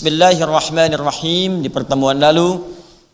Bismillahirrahmanirrahim. Di pertemuan lalu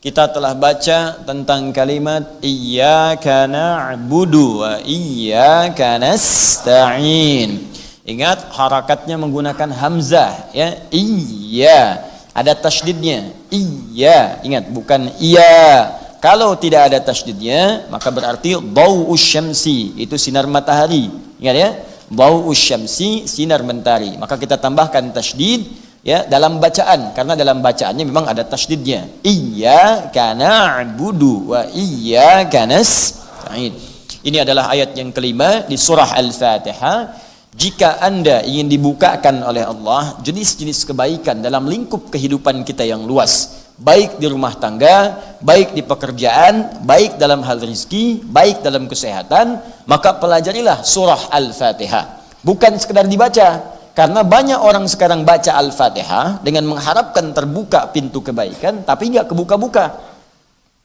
kita telah baca tentang kalimat iyyaka na'budu wa iyyaka nasta'in. Ingat harakatnya menggunakan hamzah ya. Iya, ada tasydidnya. Iya, ingat bukan iya. Kalau tidak ada tasydidnya maka berarti dhau'us syamsi, itu sinar matahari. Ingat ya, dhau'us syamsi, sinar mentari. Maka kita tambahkan tasydid ya dalam bacaan, karena dalam bacaannya memang ada tasydidnya. Iyyaka na'budu wa iyyaka nasta'in. Ini adalah ayat yang kelima di surah Al-Fatihah. Jika Anda ingin dibukakan oleh Allah jenis-jenis kebaikan dalam lingkup kehidupan kita yang luas, baik di rumah tangga, baik di pekerjaan, baik dalam hal rezeki, baik dalam kesehatan, maka pelajarilah surah Al-Fatihah. Bukan sekedar dibaca. Karena banyak orang sekarang baca Al-Fatihah dengan mengharapkan terbuka pintu kebaikan, tapi nggak kebuka-buka.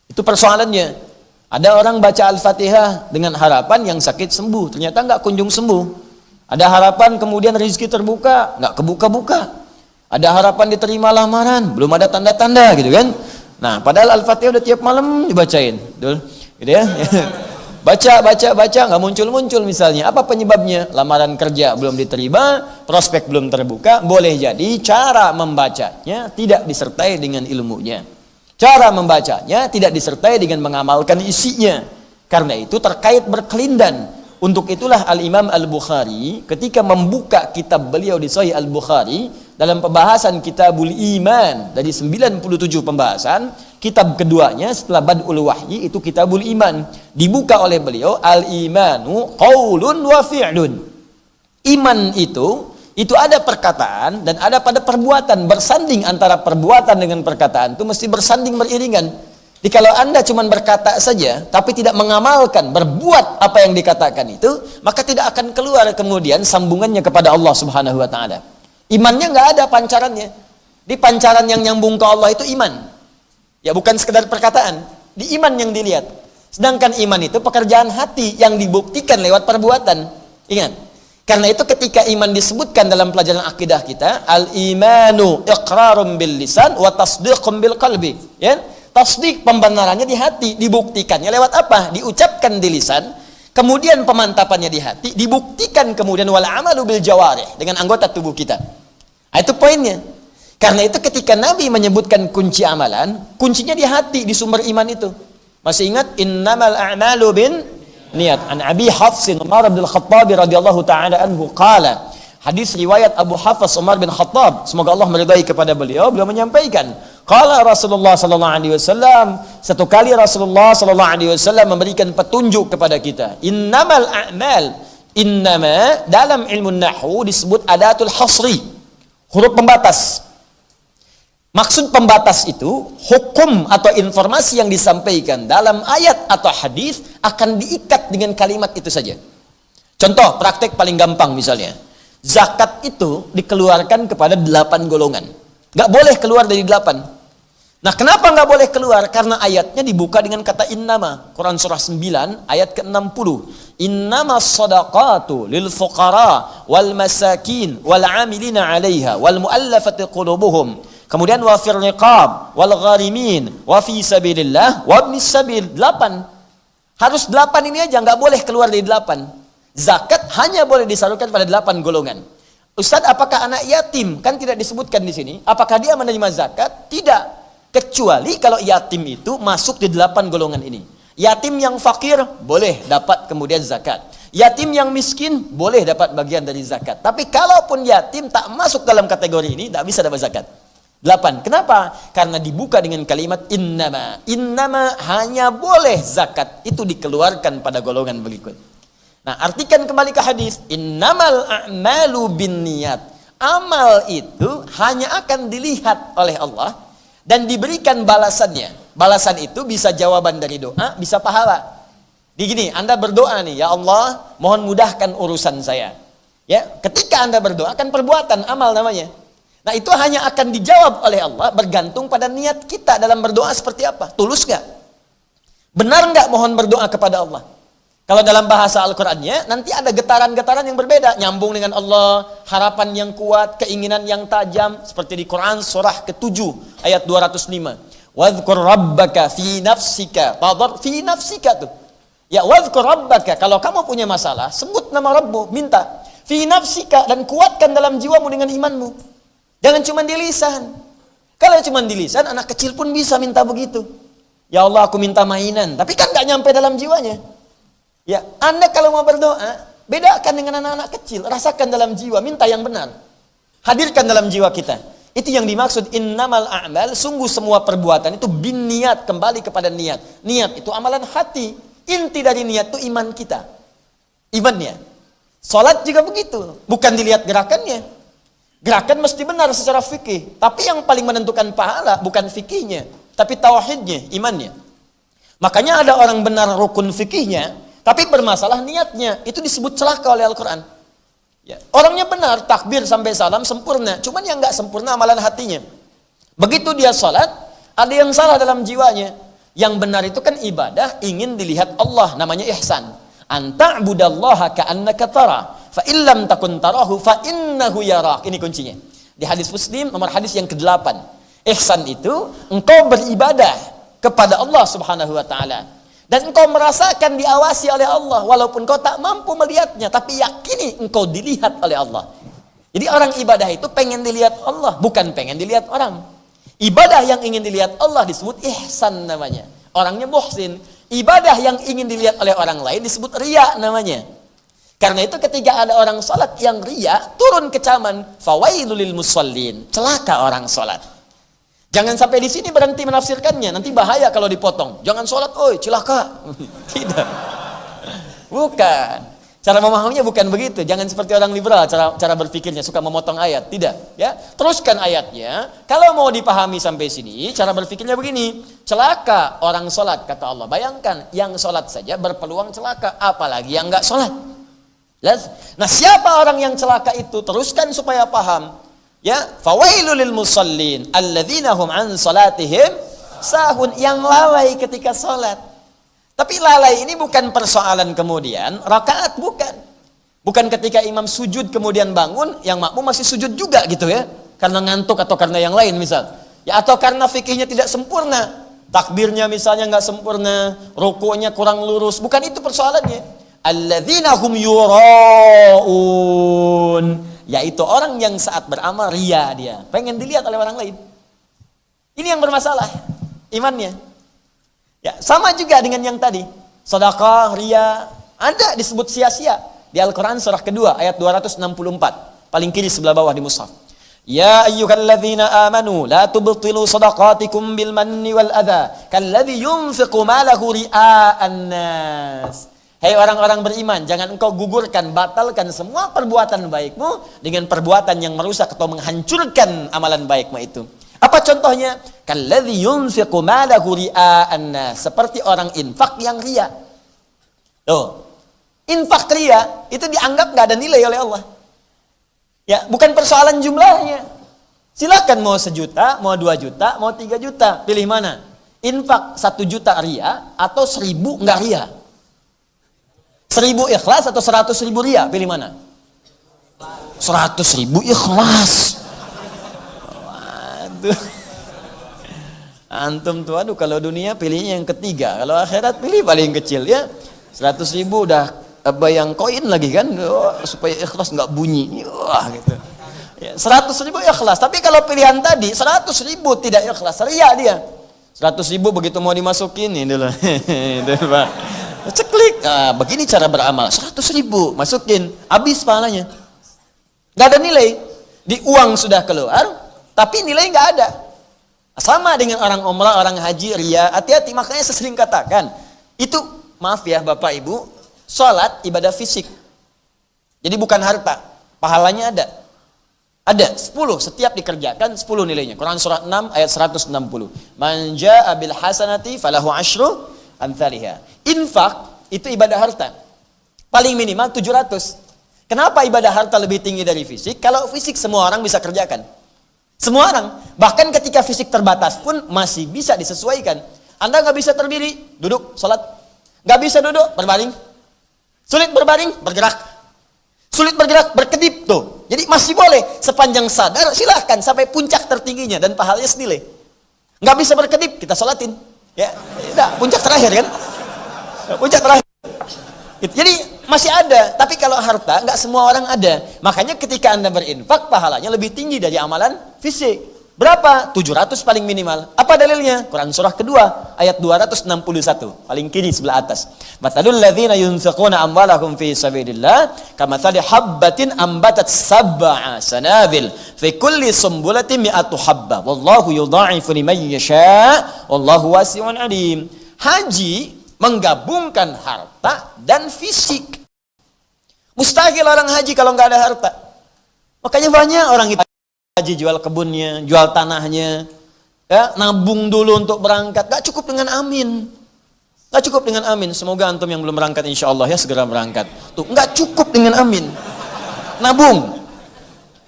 Itu persoalannya. Ada orang baca Al-Fatihah dengan harapan yang sakit sembuh, ternyata nggak kunjung sembuh. Ada harapan kemudian rezeki terbuka, nggak kebuka-buka. Ada harapan diterima lamaran, belum ada tanda-tanda gitu kan. Nah, padahal Al-Fatihah udah tiap malam dibacain, betul? Gitu ya. Baca, nggak muncul misalnya. Apa penyebabnya? Lamaran kerja belum diterima, prospek belum terbuka. Boleh jadi cara membacanya tidak disertai dengan ilmunya. Cara membacanya tidak disertai dengan mengamalkan isinya. Karena itu terkait berkelindan. Untuk itulah Al-Imam Al-Bukhari ketika membuka kitab beliau di Sahih Al-Bukhari dalam pembahasan Kitabul Iman dari 97 pembahasan, kitab keduanya setelah Bad'ul Wahyi itu Kitabul Iman, dibuka oleh beliau al-imanu qaulun wa fi'lun. Iman itu ada perkataan dan ada pada perbuatan, bersanding antara perbuatan dengan perkataan itu mesti bersanding beriringan. Jadi kalau Anda cuma berkata saja tapi tidak mengamalkan, berbuat apa yang dikatakan itu, maka tidak akan keluar kemudian sambungannya kepada Allah Subhanahu wa taala. Imannya nggak ada pancarannya. Di pancaran yang nyambung ke Allah itu iman. Ya bukan sekedar perkataan, di iman yang dilihat. Sedangkan iman itu pekerjaan hati yang dibuktikan lewat perbuatan. Ingat. Karena itu ketika iman disebutkan dalam pelajaran akidah kita, al-imanu iqrarum bil lisan wa tasdiqum bil qalbi. Ya. Tasdik pembenarannya di hati, dibuktikannya lewat apa? Diucapkan di lisan, kemudian pemantapannya di hati, dibuktikan kemudian wal amalu bil jawarih, dengan anggota tubuh kita. Nah, itu poinnya. Karena itu ketika Nabi menyebutkan kunci amalan, kuncinya di hati, di sumber iman itu. Masih ingat innamal a'malu bin niat. An Abi Hafsin Umar bin Khattab radhiyallahu taala anhu qala. Hadis riwayat Abu Hafs Umar bin Khattab, semoga Allah meridai kepada beliau menyampaikan, qala Rasulullah sallallahu alaihi wasallam, satu kali Rasulullah sallallahu alaihi wasallam memberikan petunjuk kepada kita. Innamal a'mal, innama dalam ilmu nahwu disebut adatul hasri, huruf pembatas. Maksud pembatas itu hukum atau informasi yang disampaikan dalam ayat atau hadis akan diikat dengan kalimat itu saja. Contoh praktek paling gampang misalnya, zakat itu dikeluarkan kepada 8 golongan. Gak boleh keluar dari 8. Nah, kenapa gak boleh keluar? Karena ayatnya dibuka dengan kata innama. Quran surah 9 ayat ke-60. Innama sadaqatu lil fuqara wal masakin wal amilina 'alaiha wal muallafati qulubuhum. Kemudian wa fir riqab wal gharimin wa fi sabilillah wa ibnis sabil. 8. Harus 8 ini aja, gak boleh keluar dari 8. Zakat hanya boleh disalurkan pada 8 golongan. Ustadz, apakah anak yatim? Kan tidak disebutkan di sini. Apakah dia menerima zakat? Tidak. Kecuali kalau yatim itu masuk di 8 golongan ini. Yatim yang fakir boleh dapat kemudian zakat. Yatim yang miskin boleh dapat bagian dari zakat. Tapi kalaupun yatim tak masuk dalam kategori ini, tak bisa dapat zakat. 8. Kenapa? Karena dibuka dengan kalimat innama. Innama hanya boleh zakat itu dikeluarkan pada golongan berikut. Nah, artikan kembali ke hadis, innamal a'malu binniyat. Amal itu hanya akan dilihat oleh Allah dan diberikan balasannya. Balasan itu bisa jawaban dari doa, bisa pahala. Begini, Anda berdoa nih, ya Allah, mohon mudahkan urusan saya. Ya, ketika Anda berdoa kan perbuatan, amal namanya. Nah, itu hanya akan dijawab oleh Allah bergantung pada niat kita dalam berdoa seperti apa. Tulus nggak? Benar nggak mohon berdoa kepada Allah? Kalau dalam bahasa Al-Qur'annya nanti ada getaran-getaran yang berbeda, nyambung dengan Allah, harapan yang kuat, keinginan yang tajam, seperti di Quran surah ke-7 ayat 205. Wadhkur rabbaka fi nafsika. Fi nafsika tuh. Ya, wadhkur rabbaka, kalau kamu punya masalah, sebut nama Rabbu, minta. Fi nafsika, dan kuatkan dalam jiwamu dengan imanmu. Jangan cuma di lisan. Kalau cuma di lisan, anak kecil pun bisa minta begitu. Ya Allah, aku minta mainan, tapi kan gak nyampe dalam jiwanya. Ya, Anda kalau mau berdoa, bedakan dengan anak-anak kecil, rasakan dalam jiwa, minta yang benar. Hadirkan dalam jiwa kita. Itu yang dimaksud innamal a'mal, sungguh semua perbuatan itu bin niat, kembali kepada niat. Niat itu amalan hati. Inti dari niat itu iman kita. Imannya. Salat juga begitu, bukan dilihat gerakannya. Gerakan mesti benar secara fikih, tapi yang paling menentukan pahala bukan fikihnya, tapi tauhidnya, imannya. Makanya ada orang benar rukun fikihnya, tapi bermasalah niatnya, itu disebut celaka oleh Al-Quran. Ya. Orangnya benar, takbir sampai salam sempurna, cuman yang nggak sempurna amalan hatinya. Begitu dia sholat, ada yang salah dalam jiwanya. Yang benar itu kan ibadah, ingin dilihat Allah, namanya ihsan. Anta'budallaha ka'annaka tara, fa illam takun tarahu fa innahu yarak. Ini kuncinya. Di hadis Muslim, nomor hadis yang ke-8. Ihsan itu engkau beribadah kepada Allah Subhanahu wa taala. Dan engkau merasakan diawasi oleh Allah, walaupun kau tak mampu melihatnya, tapi yakini engkau dilihat oleh Allah. Jadi orang ibadah itu pengen dilihat Allah, bukan pengen dilihat orang. Ibadah yang ingin dilihat Allah disebut ihsan namanya. Orangnya muhsin. Ibadah yang ingin dilihat oleh orang lain disebut riya namanya. Karena itu ketika ada orang salat yang riya, turun kecaman, fawailul lil musallin, celaka orang salat. Jangan sampai di sini berhenti menafsirkannya, nanti bahaya kalau dipotong. Jangan sholat, oi, cilaka. Tidak. Bukan. Cara memahaminya bukan begitu. Jangan seperti orang liberal cara berpikirnya, suka memotong ayat. Tidak, ya. Teruskan ayatnya. Kalau mau dipahami sampai sini, cara berpikirnya begini. Celaka orang sholat, kata Allah. Bayangkan, yang sholat saja berpeluang celaka, apalagi yang enggak sholat. Nah, siapa orang yang celaka itu? Teruskan supaya paham. Ya, fawailul lil musallin alladzina hum an salatihim sahun, yang lalai ketika salat. Tapi lalai ini bukan persoalan kemudian rakaat, bukan. Bukan ketika imam sujud kemudian bangun, yang makmum masih sujud juga gitu ya. Karena ngantuk atau karena yang lain misal. Ya, atau karena fikihnya tidak sempurna. Takbirnya misalnya enggak sempurna, ruku'nya kurang lurus, bukan itu persoalannya. Alladzina hum yuraun, yaitu orang yang saat beramal riya, dia pengen dilihat oleh orang lain. Ini yang bermasalah imannya. Ya, sama juga dengan yang tadi, sedekah, riya, ada disebut sia-sia di Al-Quran surah kedua ayat 264, paling kiri sebelah bawah di mushaf. Ya ayyuhalladzina amanu la tubtilu sadaqatikum bil manni wal adha kalladzi yunfiqu malahu ria'an nas. Hei orang-orang beriman, jangan engkau gugurkan, batalkan semua perbuatan baikmu dengan perbuatan yang merusak atau menghancurkan amalan baikmu itu. Apa contohnya? Kalladzi yunfiqu malahu ria'an nas, seperti orang infak yang riya. Tuh. Infak riya itu dianggap enggak ada nilai oleh Allah. Ya, bukan persoalan jumlahnya. Silakan mau 1 juta, mau 2 juta, mau 3 juta, pilih mana? Infak 1 juta riya atau 1000 enggak riya? 1000 ikhlas atau 100.000 riya, pilih mana? 100.000 ikhlas. Waduh. Antum tuh, aduh, kalau dunia pilihnya yang ketiga, kalau akhirat pilih paling kecil ya. 100.000 udah bayang koin lagi kan, supaya ikhlas nggak bunyi. Wah gitu. Ya, 100.000 ikhlas, tapi kalau pilihan tadi 100.000 tidak ikhlas, riya dia. 100.000 begitu mau dimasukin ini dulu. Itu Pak. Ceklik, begini cara beramal, 100.000 masukin, habis pahalanya, nggak ada nilai. Di uang sudah keluar, tapi nilai nggak ada. Sama dengan orang umrah, orang haji, riya, hati-hati. Makanya saya sering katakan, itu maaf ya Bapak Ibu, sholat ibadah fisik, jadi bukan harta, pahalanya ada. Ada 10, setiap dikerjakan 10 nilainya. Quran surah 6 ayat 160. Man jaa'a bil hasanati falahu asyru amthaliha. Infak itu ibadah harta. Paling minimal 700. Kenapa ibadah harta lebih tinggi dari fisik? Kalau fisik semua orang bisa kerjakan. Semua orang. Bahkan ketika fisik terbatas pun masih bisa disesuaikan. Anda nggak bisa terdiri, duduk, sholat. Nggak bisa duduk, berbaring. Sulit berbaring, bergerak. Sulit bergerak, berkedip tuh. Jadi masih boleh sepanjang sadar, silahkan sampai puncak tertingginya dan pahalanya senilai. Nggak bisa berkedip, kita sholatin. Ya, udah puncak terakhir kan? Puncak terakhir. Jadi masih ada, tapi kalau harta nggak semua orang ada. Makanya ketika Anda berinfak, pahalanya lebih tinggi dari amalan fisik. Berapa? 700 paling minimal. Apa dalilnya? Quran surah kedua ayat 261, paling kiri sebelah atas. Mathalul ladzina yunfiquna amwalahum fi sabilillah kamathali habbatin ambatat sab'a sanabil fi kulli sumbulatin mi'atu habbah wallahu yudha'ifu liman yasha wallahu wasi'un alim. Haji menggabungkan harta dan fisik. Mustahil orang haji kalau nggak ada harta. Makanya banyak orang itu haji jual kebunnya, jual tanahnya, ya, nabung dulu untuk berangkat. Gak cukup dengan amin. Gak cukup dengan amin. Semoga antum yang belum berangkat insya Allah ya segera berangkat. Tuh, gak cukup dengan amin. Nabung.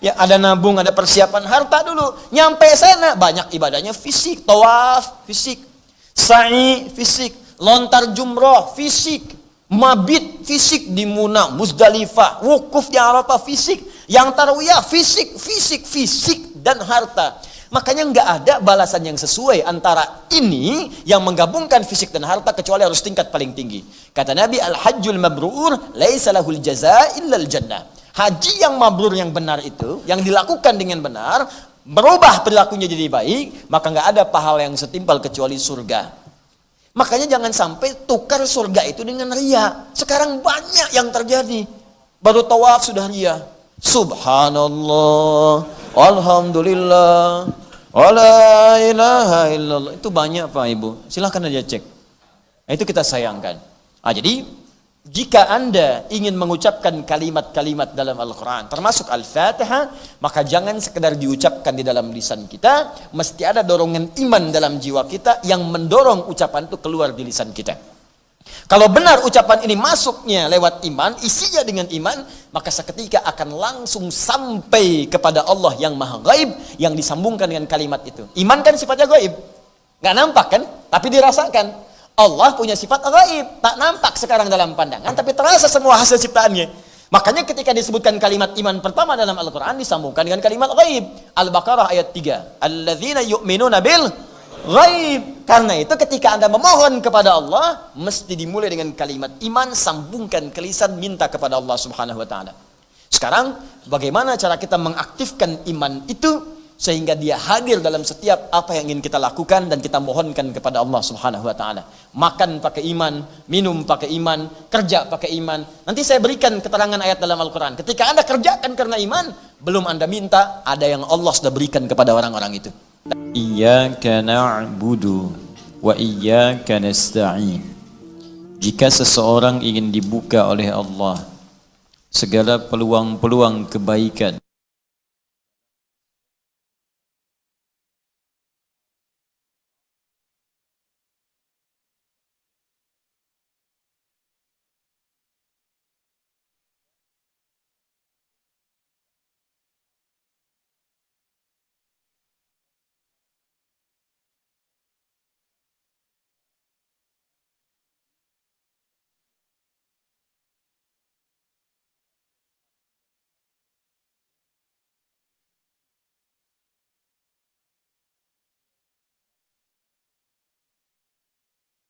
Ya, ada nabung, ada persiapan harta dulu. Nyampe sana banyak ibadahnya fisik, tawaf fisik, sa'i fisik, lontar jumroh fisik, mabit fisik di Muna, Muzdalifah, wukuf di Arafah fisik. Yang tarwiyah fisik dan harta. Makanya nggak ada balasan yang sesuai antara ini yang menggabungkan fisik dan harta kecuali harus tingkat paling tinggi. Kata Nabi, al-hajjul mabrur laisa lahul jazaa illal jannah. Haji yang mabrur yang benar itu, yang dilakukan dengan benar, berubah perilakunya jadi baik, maka nggak ada pahala yang setimpal kecuali surga. Makanya jangan sampai tukar surga itu dengan riya. Sekarang banyak yang terjadi. Baru tawaf sudah riya. Subhanallah, alhamdulillah, wala ilaha illallah. Itu banyak Pak Ibu, silahkan aja cek. Nah, itu kita sayangkan. Jadi jika Anda ingin mengucapkan kalimat-kalimat dalam Al-Quran termasuk Al-Fatihah, maka jangan sekedar diucapkan di dalam lisan kita, mesti ada dorongan iman dalam jiwa kita yang mendorong ucapan itu keluar di lisan kita. Kalau benar ucapan ini masuknya lewat iman, isinya dengan iman, maka seketika akan langsung sampai kepada Allah yang maha gaib, yang disambungkan dengan kalimat itu. Iman kan sifatnya gaib, nggak nampak kan, tapi dirasakan. Allah punya sifat gaib, tak nampak sekarang dalam pandangan, tapi terasa semua hasil ciptaannya. Makanya ketika disebutkan kalimat iman pertama dalam Al-Quran, disambungkan dengan kalimat gaib. Al-Baqarah ayat 3, alladzina yu'minuna bil ghaib. Karena itu ketika Anda memohon kepada Allah, mesti dimulai dengan kalimat iman, sambungkan ke lisan, minta kepada Allah Subhanahu wa taala. Sekarang bagaimana cara kita mengaktifkan iman itu sehingga dia hadir dalam setiap apa yang ingin kita lakukan dan kita mohonkan kepada Allah Subhanahu wa taala. Makan pakai iman, minum pakai iman, kerja pakai iman. Nanti saya berikan keterangan ayat dalam Al-Qur'an. Ketika Anda kerjakan karena iman, belum Anda minta, ada yang Allah sudah berikan kepada orang-orang itu. Iyyaka na'budu wa iyyaka nasta'in. Jika seseorang ingin dibuka oleh Allah segala peluang-peluang kebaikan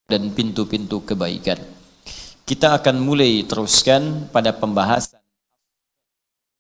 dan pintu-pintu kebaikan. Kita akan mulai teruskan pada pembahasan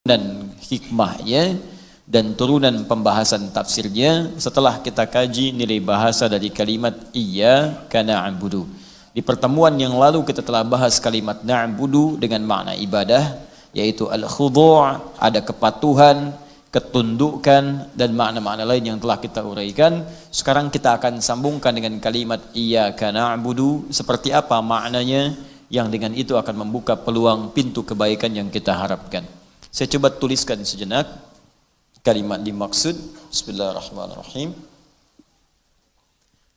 dan hikmahnya dan turunan pembahasan tafsirnya setelah kita kaji nilai bahasa dari kalimat iyyaka na'budu. Di pertemuan yang lalu kita telah bahas kalimat na'budu dengan makna ibadah, yaitu al-khudu', ada kepatuhan, ketundukan dan makna-makna lain yang telah kita uraikan. Sekarang kita akan sambungkan dengan kalimat iyyaka na'budu, seperti apa maknanya, yang dengan itu akan membuka peluang pintu kebaikan yang kita harapkan. Saya coba tuliskan sejenak kalimat dimaksud. Bismillahirrahmanirrahim.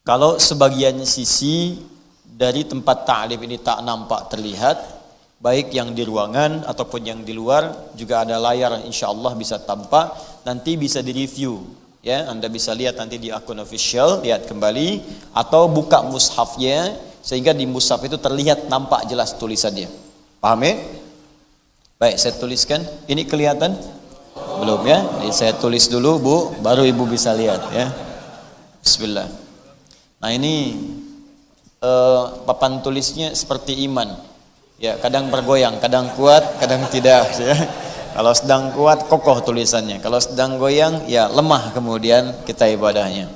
Kalau sebagian sisi dari tempat ta'lim ini tak nampak terlihat, baik yang di ruangan ataupun yang di luar, juga ada layar insyaallah bisa tampak, nanti bisa direview ya, Anda bisa lihat nanti di akun official, lihat kembali atau buka mushafnya sehingga di mushaf itu terlihat nampak jelas tulisannya. Paham ya? Baik, saya tuliskan. Ini kelihatan? Belum ya? Jadi saya tulis dulu Bu, baru Ibu bisa lihat ya. Bismillah. Nah ini papan tulisnya seperti iman. Ya, kadang bergoyang, kadang kuat, kadang tidak ya. Kalau sedang kuat kokoh tulisannya. Kalau sedang goyang ya lemah kemudian kita ibadahnya.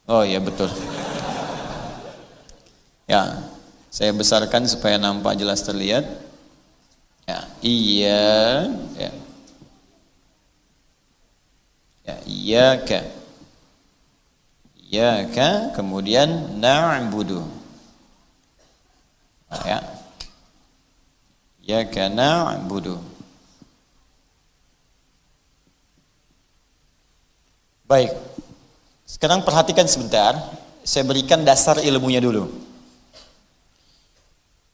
Oh iya betul. Ya, saya besarkan supaya nampak jelas terlihat. Ya, iya, ya. Ya, iyyaka. Iyyaka, kemudian na'budu. Nah, ya. Iyyaka na'budu. Baik. Sekarang perhatikan sebentar, saya berikan dasar ilmunya dulu.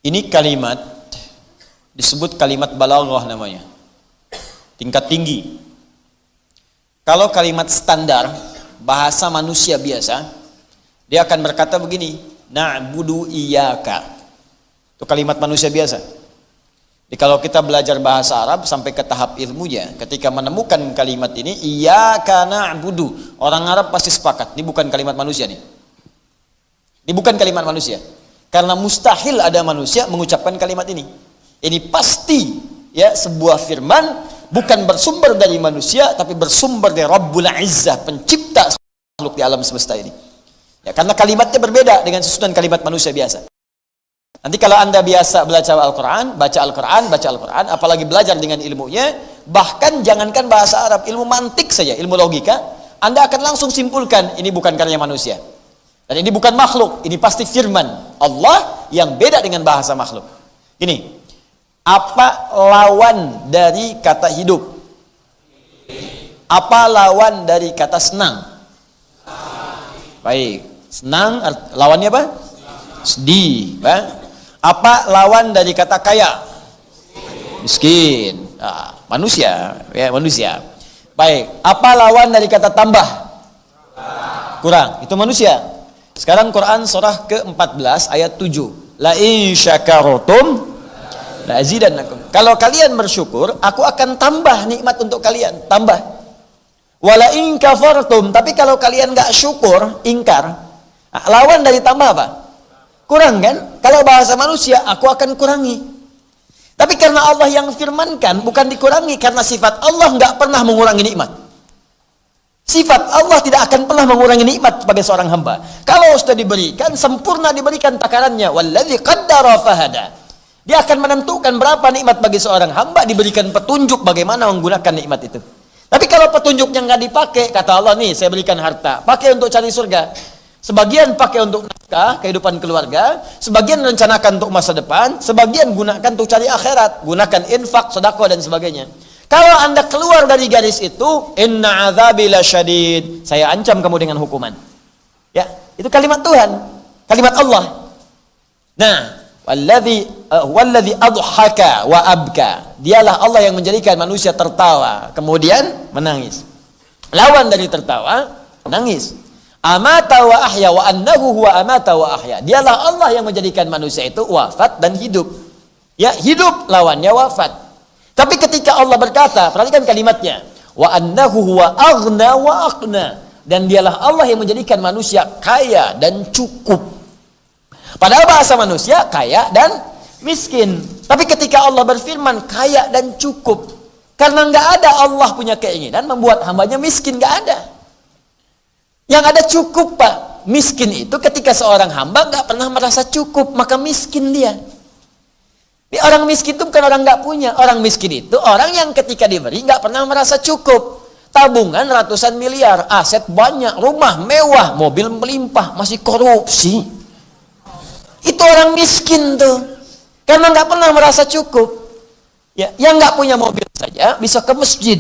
Ini kalimat disebut kalimat balaghah namanya. Tingkat tinggi. Kalau kalimat standar bahasa manusia biasa, dia akan berkata begini, na'budu iyyaka. Itu kalimat manusia biasa. Jadi kalau kita belajar bahasa Arab sampai ke tahap ilmunya, ketika menemukan kalimat ini, iyyaka na'budu, orang Arab pasti sepakat, ini bukan kalimat manusia nih. Ini bukan kalimat manusia. Karena mustahil ada manusia mengucapkan kalimat ini. Ini pasti ya sebuah firman bukan bersumber dari manusia tapi bersumber dari Rabbul Izzah, pencipta makhluk di alam semesta ini. Ya, karena kalimatnya berbeda dengan susunan kalimat manusia biasa. Nanti kalau Anda biasa baca Al-Qur'an, apalagi belajar dengan ilmunya, bahkan jangankan bahasa Arab, ilmu mantik saja, ilmu logika, Anda akan langsung simpulkan ini bukan karya manusia. Dan ini bukan makhluk, ini pasti firman Allah yang beda dengan bahasa makhluk. Ini apa lawan dari kata hidup? Apa lawan dari kata senang? Baik, senang lawannya apa? Sedih. Apa lawan dari kata kaya? Miskin. Nah, manusia, ya manusia. Baik, apa lawan dari kata tambah? Kurang. Itu manusia. Sekarang Quran surah ke-14 ayat 7. La in syakarotum la azidannakum. Kalau kalian bersyukur, aku akan tambah nikmat untuk kalian, tambah. Wala in kafartum, tapi kalau kalian enggak syukur, ingkar. Lawan dari tambah apa? Kurang kan? Kalau bahasa manusia, aku akan kurangi. Tapi karena Allah yang firmankan, bukan dikurangi, karena sifat Allah enggak pernah mengurangi nikmat. Sifat Allah tidak akan pernah mengurangi nikmat sebagai seorang hamba. Kalau sudah diberikan, sempurna diberikan takarannya. Wallazi qaddara fahada. Dia akan menentukan berapa nikmat bagi seorang hamba, diberikan petunjuk bagaimana menggunakan nikmat itu. Tapi kalau petunjuknya nggak dipakai, kata Allah nih, saya berikan harta, pakai untuk cari surga. Sebagian pakai untuk nafkah, kehidupan keluarga, sebagian rencanakan untuk masa depan, sebagian gunakan untuk cari akhirat, gunakan infak, sedekah dan sebagainya. Kalau Anda keluar dari garis itu, inna azabi lasyadid, saya ancam kamu dengan hukuman. Ya, itu kalimat Tuhan, kalimat Allah. Nah, walladzi adhaka wa abka. Dialah Allah yang menjadikan manusia tertawa kemudian menangis. Lawan dari tertawa, menangis. Amata wa ahya wa annahu huwa amata wa ahya. Dialah Allah yang menjadikan manusia itu wafat dan hidup. Ya, hidup lawannya wafat. Tapi ketika Allah berkata, perhatikan kalimatnya, wa annahu huwa aghna wa aqna. Dan dialah Allah yang menjadikan manusia kaya dan cukup. Padahal bahasa manusia kaya dan miskin. Tapi ketika Allah berfirman kaya dan cukup, karena nggak ada Allah punya keinginan membuat hambanya miskin, nggak ada. Yang ada cukup Pak. Miskin itu ketika seorang hamba nggak pernah merasa cukup, maka miskin dia. Ini orang miskin itu bukan orang nggak punya. Orang miskin itu orang yang ketika diberi nggak pernah merasa cukup. Tabungan ratusan miliar, aset banyak, rumah mewah, mobil melimpah, masih korupsi. Itu orang miskin tuh, karena nggak pernah merasa cukup. Ya, yang nggak punya mobil saja bisa ke masjid.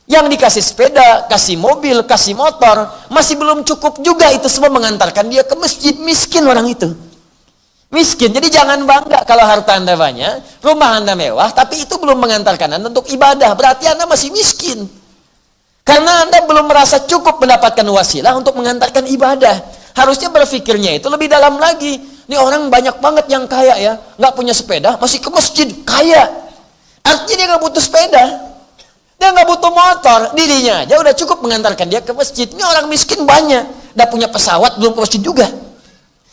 Yang dikasih sepeda, kasih mobil, kasih motor, masih belum cukup juga itu semua mengantarkan dia ke masjid. Miskin orang itu. Miskin. Jadi jangan bangga kalau harta Anda banyak, rumah Anda mewah, tapi itu belum mengantarkan Anda untuk ibadah. Berarti Anda masih miskin. Karena Anda belum merasa cukup mendapatkan wasilah untuk mengantarkan ibadah. Harusnya berpikirnya itu lebih dalam lagi. Ini orang banyak banget yang kaya ya, nggak punya sepeda, masih ke masjid, kaya. Artinya dia nggak butuh sepeda, dia nggak butuh motor, dirinya aja udah cukup mengantarkan dia ke masjid. Ini orang miskin banyak, udah punya pesawat belum ke masjid juga.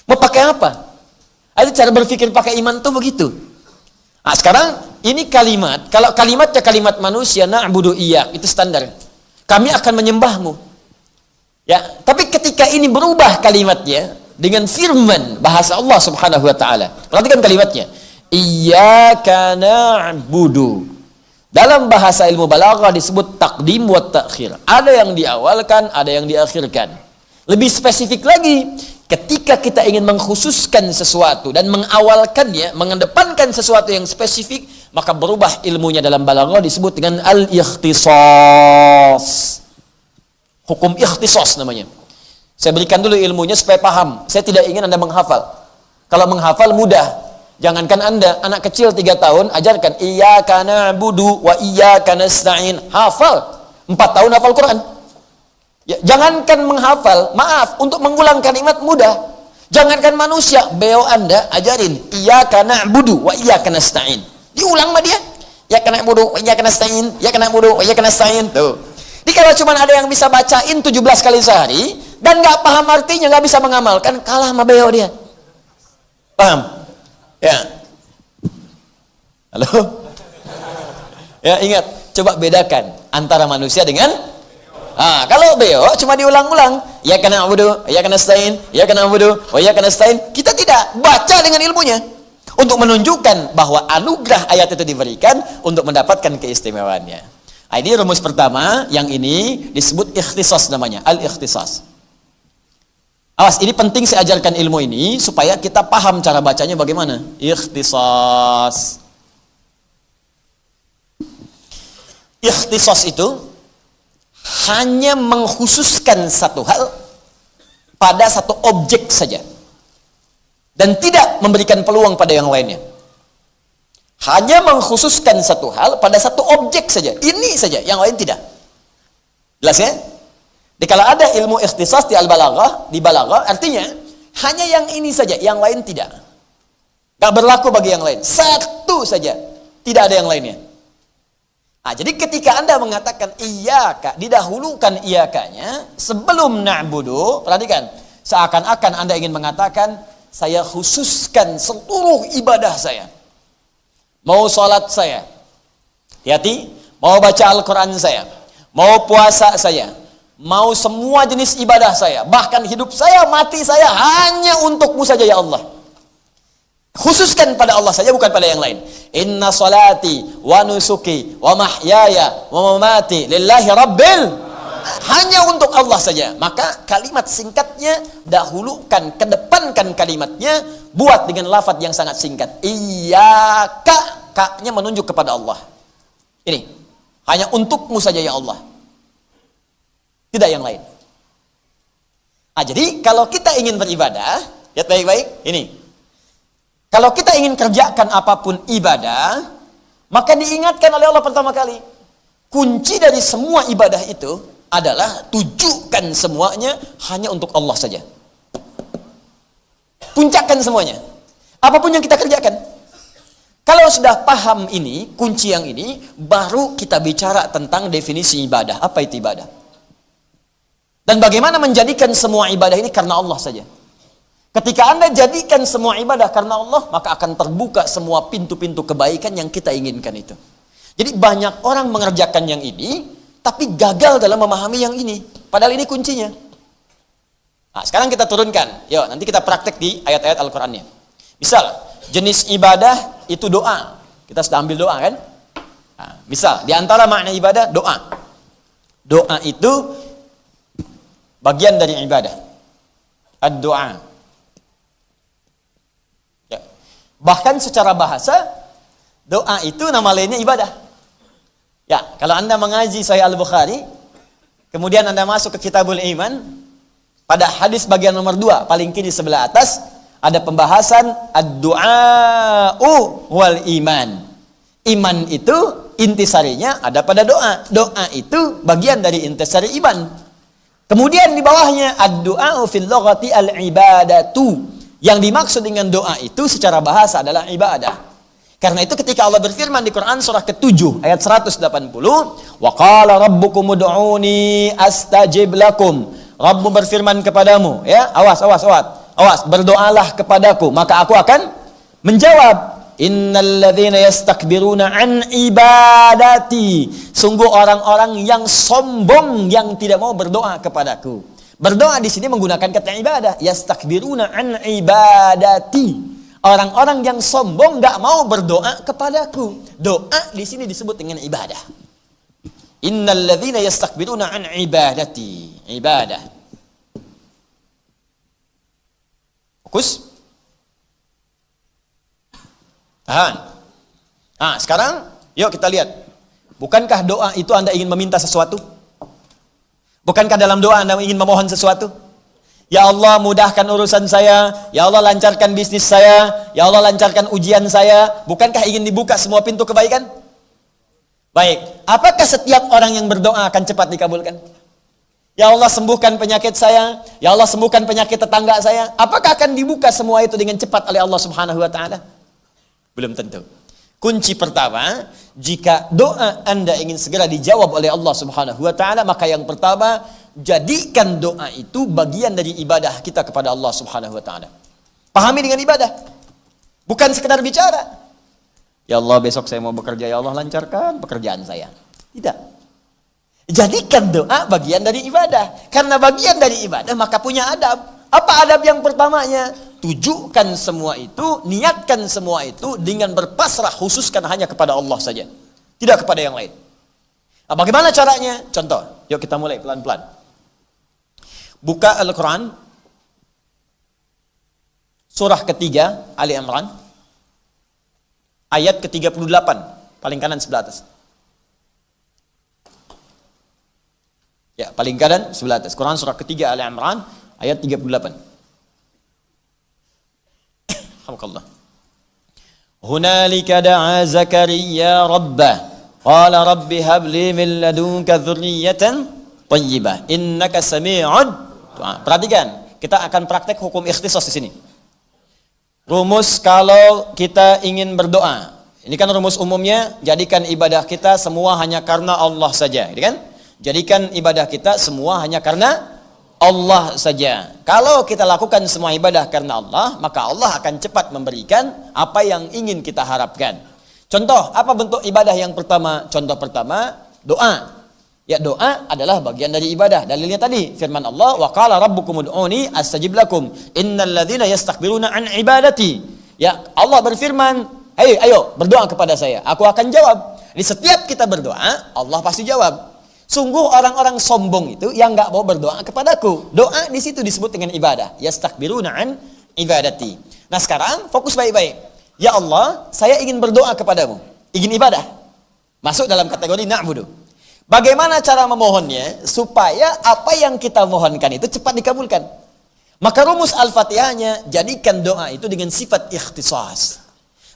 Mau pakai apa? Itu cara berpikir pakai iman tuh begitu. Nah, sekarang ini kalimat, kalau kalimatnya kalimat manusia, na'budu iyyak, itu standar. Kami akan menyembahmu. Ya, tapi ketika ini berubah kalimatnya dengan firman bahasa Allah Subhanahu wa taala. Perhatikan kalimatnya. Iyyaka na'budu. Dalam bahasa ilmu balaghah disebut taqdim wa ta'khir. Ada yang diawalkan, ada yang diakhirkan. Lebih spesifik lagi, ketika kita ingin mengkhususkan sesuatu dan mengawalkannya, mengedepankan sesuatu yang spesifik, maka berubah ilmunya dalam balaghah disebut dengan al-ikhtisas. Hukum ikhtisas namanya. Saya berikan dulu ilmunya supaya paham. Saya tidak ingin Anda menghafal. Kalau menghafal mudah. Jangankan Anda, anak kecil 3 tahun, ajarkan iyyaka na'budu wa iyyaka nasta'in. Hafal. 4 tahun hafal Quran. Ya, jangankan menghafal, maaf, untuk mengulang kalimat mudah. Jangankan manusia, beo Anda ajarin iyyaka na'budu wa iyyaka nasta'in. Diulang sama dia. Iyyaka na'budu wa iyyaka nasta'in, iyyaka na'budu wa iyyaka nasta'in. Tuh. Jadi kalau cuma ada yang bisa bacain 17 kali sehari dan nggak paham artinya, nggak bisa mengamalkan, kalah sama beo dia. Paham? Ya. Halo? Ya, ingat, coba bedakan antara manusia dengan kalau beo cuma diulang-ulang, ya kana abudu, ya kana nasta'in, ya kana abudu, ya kana nasta'in, kita tidak baca dengan ilmunya untuk menunjukkan bahwa anugerah ayat itu diberikan untuk mendapatkan keistimewaannya. Nah, ini rumus pertama, yang ini disebut ikhtisas namanya, al-ikhtisas. Awas, ini penting saya ajarkan ilmu ini supaya kita paham cara bacanya bagaimana. Ikhtisas. Ikhtisas itu hanya mengkhususkan satu hal pada satu objek saja dan tidak memberikan peluang pada yang lainnya. Hanya mengkhususkan satu hal pada satu objek saja, ini saja, yang lain tidak. Jelas ya? Jadi kalau ada ilmu ikhtisas di al-balaghah, di balaghah, artinya hanya yang ini saja, yang lain tidak. Gak berlaku bagi yang lain, satu saja, tidak ada yang lainnya. Nah, jadi ketika Anda mengatakan iyyaka, didahulukan iyyakanya sebelum na'budu, perhatikan, seakan-akan Anda ingin mengatakan saya khususkan seluruh ibadah saya. Mau sholat saya, hati-hati, mau baca Al-Quran saya, mau puasa saya, mau semua jenis ibadah saya, bahkan hidup saya, mati saya, hanya untukmu saja ya Allah. Khususkan pada Allah saja, bukan pada yang lain. Inna salati wa nusuki wa mahyaya wa mamati lillahi rabbil, hanya untuk Allah saja. Maka kalimat singkatnya dahulukan, kedepankan kalimatnya, buat dengan lafaz yang sangat singkat. Iyyaka, ka-nya menunjuk kepada Allah. Ini hanya untukmu saja ya Allah, tidak yang lain. Nah, jadi kalau kita ingin beribadah, lihat baik-baik ini. Kalau kita ingin kerjakan apapun ibadah, maka diingatkan oleh Allah pertama kali, kunci dari semua ibadah itu adalah tujukan semuanya hanya untuk Allah saja. Puncakkan semuanya, apapun yang kita kerjakan. Kalau sudah paham ini, kunci yang ini, baru kita bicara tentang definisi ibadah. Apa itu ibadah? Dan bagaimana menjadikan semua ibadah ini karena Allah saja. Ketika Anda jadikan semua ibadah karena Allah, maka akan terbuka semua pintu-pintu kebaikan yang kita inginkan itu. Jadi banyak orang mengerjakan yang ini, tapi gagal dalam memahami yang ini. Padahal ini kuncinya. Nah, sekarang kita turunkan. Yuk, nanti kita praktek di ayat-ayat Al-Qurannya. Misal, jenis ibadah itu doa. Kita sudah ambil doa kan? Nah, misal, di antara makna ibadah, doa. Doa itu bagian dari ibadah. Ad-doa. Ya. Bahkan secara bahasa, doa itu nama lainnya ibadah. Ya, kalau Anda mengaji Sahih Al-Bukhari, kemudian Anda masuk ke Kitabul Iman, pada hadis bagian nomor 2, paling kiri sebelah atas, ada pembahasan ad-du'a'u wal iman. Iman itu intisarinya ada pada doa. Doa itu bagian dari intisari iman. Kemudian di bawahnya ad-du'a'u fil lughati al-ibadatu. Yang dimaksud dengan doa itu secara bahasa adalah ibadah. Karena itu ketika Allah berfirman di Quran surah ke-7 ayat 180, wa qala rabbukum ud'uni astajib lakum. Rabbmu berfirman kepadamu, ya, awas, berdoalah kepadaku, maka aku akan menjawab. Innal ladzina yastakbiruna an ibadati. Sungguh orang-orang yang sombong yang tidak mau berdoa kepadaku. Berdoa di sini menggunakan kata ibadah. Yastakbiruna an ibadati. Orang-orang yang sombong enggak mau berdoa kepadaku. Doa di sini disebut dengan ibadah. Innal ladzina yastakbiruna an ibadati. Ibadah. Fokus. Tahan. Nah, sekarang yuk kita lihat. Bukankah doa itu Anda ingin meminta sesuatu? Bukankah dalam doa Anda ingin memohon sesuatu? Ya Allah, mudahkan urusan saya. Ya Allah, lancarkan bisnis saya. Ya Allah, lancarkan ujian saya. Bukankah ingin dibuka semua pintu kebaikan? Baik. Apakah setiap orang yang berdoa akan cepat dikabulkan? Ya Allah, sembuhkan penyakit saya. Ya Allah, sembuhkan penyakit tetangga saya. Apakah akan dibuka semua itu dengan cepat oleh Allah Subhanahu wa taala? Belum tentu. Kunci pertama, jika doa Anda ingin segera dijawab oleh Allah Subhanahu wa taala, maka yang pertama, jadikan doa itu bagian dari ibadah kita kepada Allah Subhanahu wa taala. Pahami dengan ibadah. Bukan sekedar bicara. Ya Allah, besok saya mau bekerja, ya Allah lancarkan pekerjaan saya. Tidak. Jadikan doa bagian dari ibadah. Karena bagian dari ibadah maka punya adab. Apa adab yang pertamanya? Tujukan semua itu, niatkan semua itu dengan berpasrah, khususkan hanya kepada Allah saja. Tidak kepada yang lain. Nah, bagaimana caranya? Contoh, yuk kita mulai pelan-pelan. Buka Al-Quran, surah ketiga, Ali Imran, ayat ke-38, paling kanan sebelah atas. Ya, paling kanan sebelah atas. Quran surah ketiga, Ali Imran, ayat 38. Alhamdulillah. Hunalika da'a Zakaria rabbah qala rabbi habli min ladunka dzurriyyatan thayyibah innaka sami'ud du'a. Perhatikan, kita akan praktek hukum ikhtisas di sini. Rumus kalau kita ingin berdoa. Ini kan rumus umumnya, jadikan ibadah kita semua hanya karena Allah saja, gitu kan? Jadikan ibadah kita semua hanya karena Allah saja. Kalau kita lakukan semua ibadah karena Allah, maka Allah akan cepat memberikan apa yang ingin kita harapkan. Contoh, apa bentuk ibadah yang pertama? Contoh pertama, doa. Ya, doa adalah bagian dari ibadah. Dalilnya tadi, firman Allah, wa qala rabbukum ud'uni astajib lakum innal ladzina yastakbiruna an ibadati. Ya, Allah berfirman, ayo berdoa kepada saya, aku akan jawab. Di setiap kita berdoa, Allah pasti jawab. Sungguh orang-orang sombong itu yang enggak mau berdoa kepadaku. Doa di situ disebut dengan ibadah. Yastakbiruna an ibadati. Nah, sekarang fokus baik-baik. Ya Allah, saya ingin berdoa kepadamu. Ingin ibadah. Masuk dalam kategori na'budu. Bagaimana cara memohonnya supaya apa yang kita mohonkan itu cepat dikabulkan? Maka rumus Al-Fatihahnya, jadikan doa itu dengan sifat ikhtisas.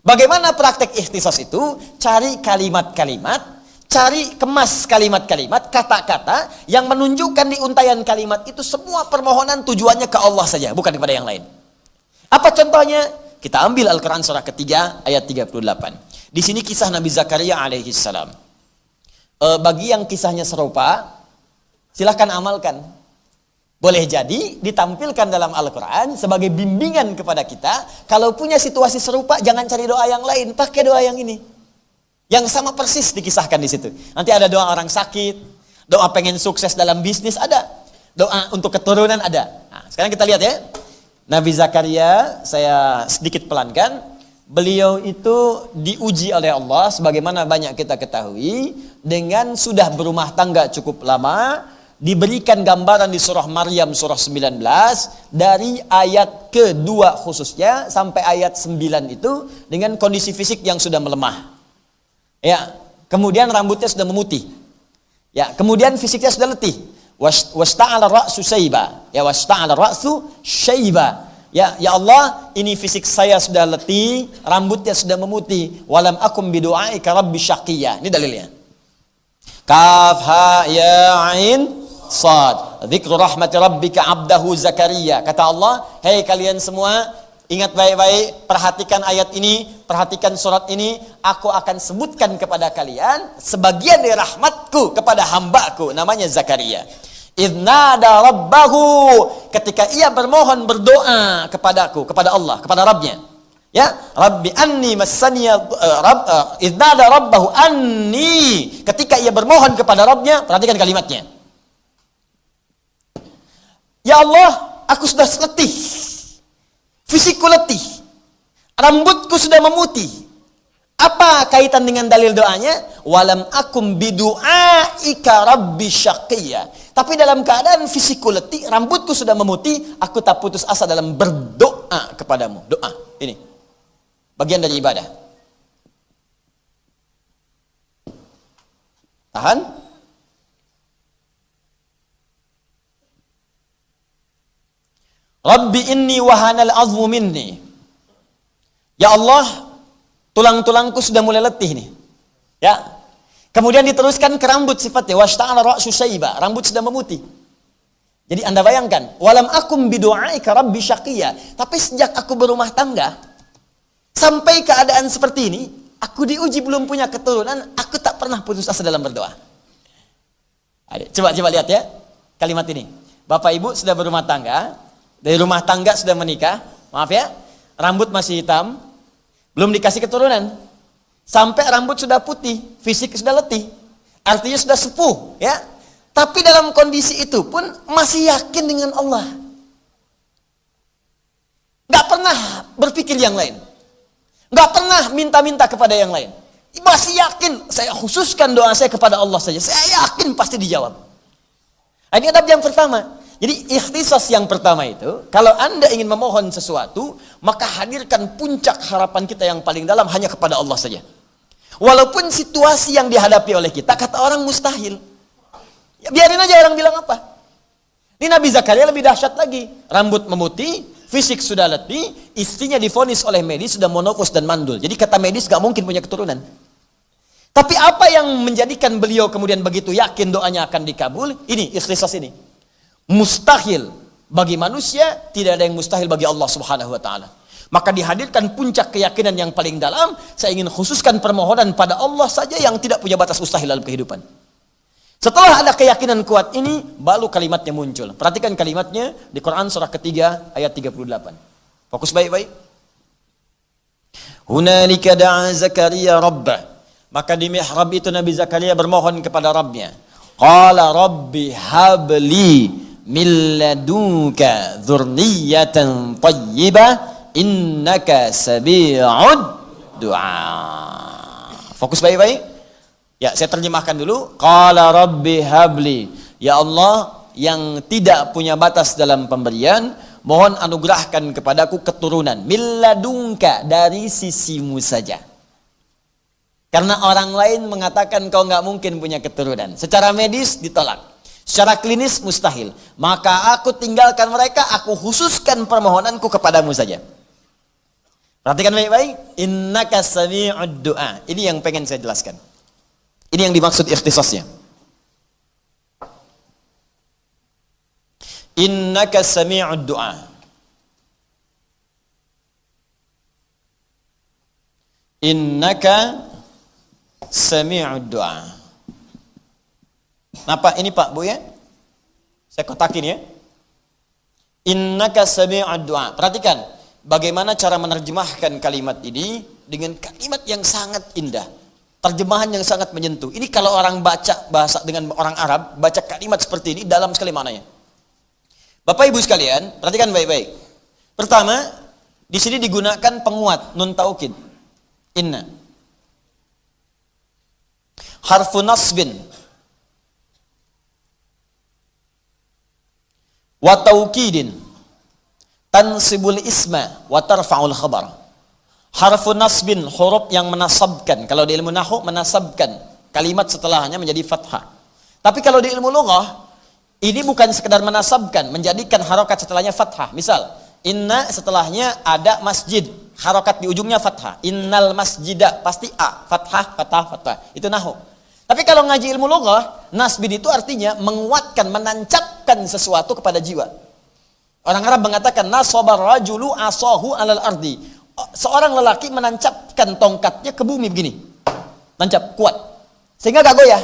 Bagaimana praktek ikhtisas itu? Cari kalimat-kalimat, cari kemas kalimat-kalimat, kata-kata yang menunjukkan di untayan kalimat itu semua permohonan tujuannya ke Allah saja, bukan kepada yang lain. Apa contohnya? Kita ambil Al-Quran surah ketiga ayat 38. Di sini kisah Nabi Zakaria alaihi salam. Bagi yang kisahnya serupa, silahkan amalkan. Boleh jadi ditampilkan dalam Al-Quran sebagai bimbingan kepada kita. Kalau punya situasi serupa, jangan cari doa yang lain, pakai doa yang ini. Yang sama persis dikisahkan di situ. Nanti ada doa orang sakit, doa pengen sukses dalam bisnis ada, doa untuk keturunan ada. Nah, sekarang kita lihat ya. Nabi Zakaria, saya sedikit pelankan. Beliau itu diuji oleh Allah, sebagaimana banyak kita ketahui, dengan sudah berumah tangga cukup lama, diberikan gambaran di surah Maryam surah 19, dari ayat kedua khususnya sampai ayat 9 itu, dengan kondisi fisik yang sudah melemah. Ya, kemudian rambutnya sudah memutih. Ya, kemudian fisiknya sudah letih. Wasta'ala ra'su syaiba. Ya, wasta'ala ra'su syaiba. Ya Allah, ini fisik saya sudah letih, rambutnya sudah memutih. Walam akum bidu'aika rabbi syaqiyya. Ini dalilnya. Kaf ha ya ain sad. Dzikru rahmati rabbika 'abdahu Zakaria. Kata Allah, "Hei kalian semua, Ingat baik-baik, perhatikan ayat ini, perhatikan surat ini. Aku akan sebutkan kepada kalian sebagian dari rahmatku kepada hambaku, namanya Zakaria. Idnada rabbahu, ketika ia bermohon berdoa kepadaku, kepada Allah, kepada Rabbnya. Ya, Rabbi anni massaniya idnada rabbahu anni, ketika ia bermohon kepada Rabbnya, perhatikan kalimatnya. Ya Allah, aku sudah letih. Fisikku letih, rambutku sudah memutih. Apa kaitan dengan dalil doanya? Walam akum bidu'aika rabbi syaqiyya. Tapi dalam keadaan fisikku letih, rambutku sudah memutih, aku tak putus asa dalam berdoa kepadamu. Doa, ini bagian dari ibadah. Tahan. Rabbi inni wahanal azmu minni. Ya Allah, tulang-tulangku sudah mulai letih nih. Ya. Kemudian diteruskan ke rambut sifatnya, washta'ala ra'su syaiba, rambut sudah memutih. Jadi Anda bayangkan, walam akum bidu'aika rabbi syaqiyya. Tapi sejak aku berumah tangga sampai keadaan seperti ini, aku diuji belum punya keturunan, aku tak pernah putus asa dalam berdoa. Coba lihat ya kalimat ini. Bapak Ibu sudah berumah tangga, dari rumah tangga sudah menikah, maaf ya, rambut masih hitam, belum dikasih keturunan, sampai rambut sudah putih, fisik sudah letih, artinya sudah sepuh, ya. Tapi dalam kondisi itu pun masih yakin dengan Allah, nggak pernah berpikir yang lain, nggak pernah minta-minta kepada yang lain, masih yakin. Saya khususkan doa saya kepada Allah saja, saya yakin pasti dijawab. Ini adab yang pertama. Jadi ikhtisas yang pertama itu, kalau Anda ingin memohon sesuatu, maka hadirkan puncak harapan kita yang paling dalam hanya kepada Allah saja. Walaupun situasi yang dihadapi oleh kita, kata orang mustahil. Ya, biarin aja orang bilang apa. Ini Nabi Zakaria lebih dahsyat lagi. Rambut memutih, fisik sudah letih, istrinya divonis oleh medis sudah monopos dan mandul. Jadi kata medis gak mungkin punya keturunan. Tapi apa yang menjadikan beliau kemudian begitu yakin doanya akan dikabul? Ini ikhtisas ini. Mustahil bagi manusia, tidak ada yang mustahil bagi Allah Subhanahu wa taala. Maka dihadirkan puncak keyakinan yang paling dalam, saya ingin khususkan permohonan pada Allah saja yang tidak punya batas mustahil dalam kehidupan. Setelah ada keyakinan kuat ini, baru kalimatnya muncul. Perhatikan kalimatnya di Quran surah ketiga ayat 38. Fokus baik-baik. Hunalika da'a Zakaria rabbah. Maka di mihrab itu Nabi Zakaria bermohon kepada Rabbnya. Qala rabbi habli min ladunka dzurriyyatan thayyibah innaka sami'ud du'a. Fokus baik-baik. Ya, saya terjemahkan dulu. Qala rabbi habli. Ya Allah yang tidak punya batas dalam pemberian, mohon anugerahkan kepadaku keturunan. Min ladunka, dari sisimu saja. Karena orang lain mengatakan kau nggak mungkin punya keturunan. Secara medis ditolak. Secara klinis mustahil. Maka aku tinggalkan mereka, aku khususkan permohonanku kepadamu saja. Perhatikan baik-baik. Innaka sami'ud du'a. Ini yang pengen saya jelaskan. Ini yang dimaksud ikhtisasnya. Innaka sami'ud du'a. Innaka sami'ud du'a. Kenapa ini Pak Bu ya? Saya kotakin ya. Innaka sami'ud du'a. Perhatikan bagaimana cara menerjemahkan kalimat ini dengan kalimat yang sangat indah. Terjemahan yang sangat menyentuh. Ini kalau orang baca bahasa dengan orang Arab, baca kalimat seperti ini dalam sekali maknanya. Bapak Ibu sekalian, perhatikan baik-baik. Pertama, di sini digunakan penguat nun taukid. Inna. Harfu nasbin. Wa taukidin. Tansibul isma wa tarfa'ul khabar. Harfu nasbin, huruf yang menasabkan. Kalau di ilmu nahwu menasabkan kalimat setelahnya menjadi fathah. Tapi kalau di ilmu lughah ini bukan sekedar menasabkan, menjadikan harokat setelahnya fathah. Misal, inna setelahnya ada masjid, harokat di ujungnya fathah. Innal masjida, pasti a, fathah, fathah, fathah. Itu nahwu. Tapi kalau ngaji ilmu lughah, nasbin itu artinya menguatkan, menancapkan sesuatu kepada jiwa. Orang Arab mengatakan nasabar rajulu asahu alal ardi. Seorang lelaki menancapkan tongkatnya ke bumi begini. Tancap, kuat. Sehingga gak goyah.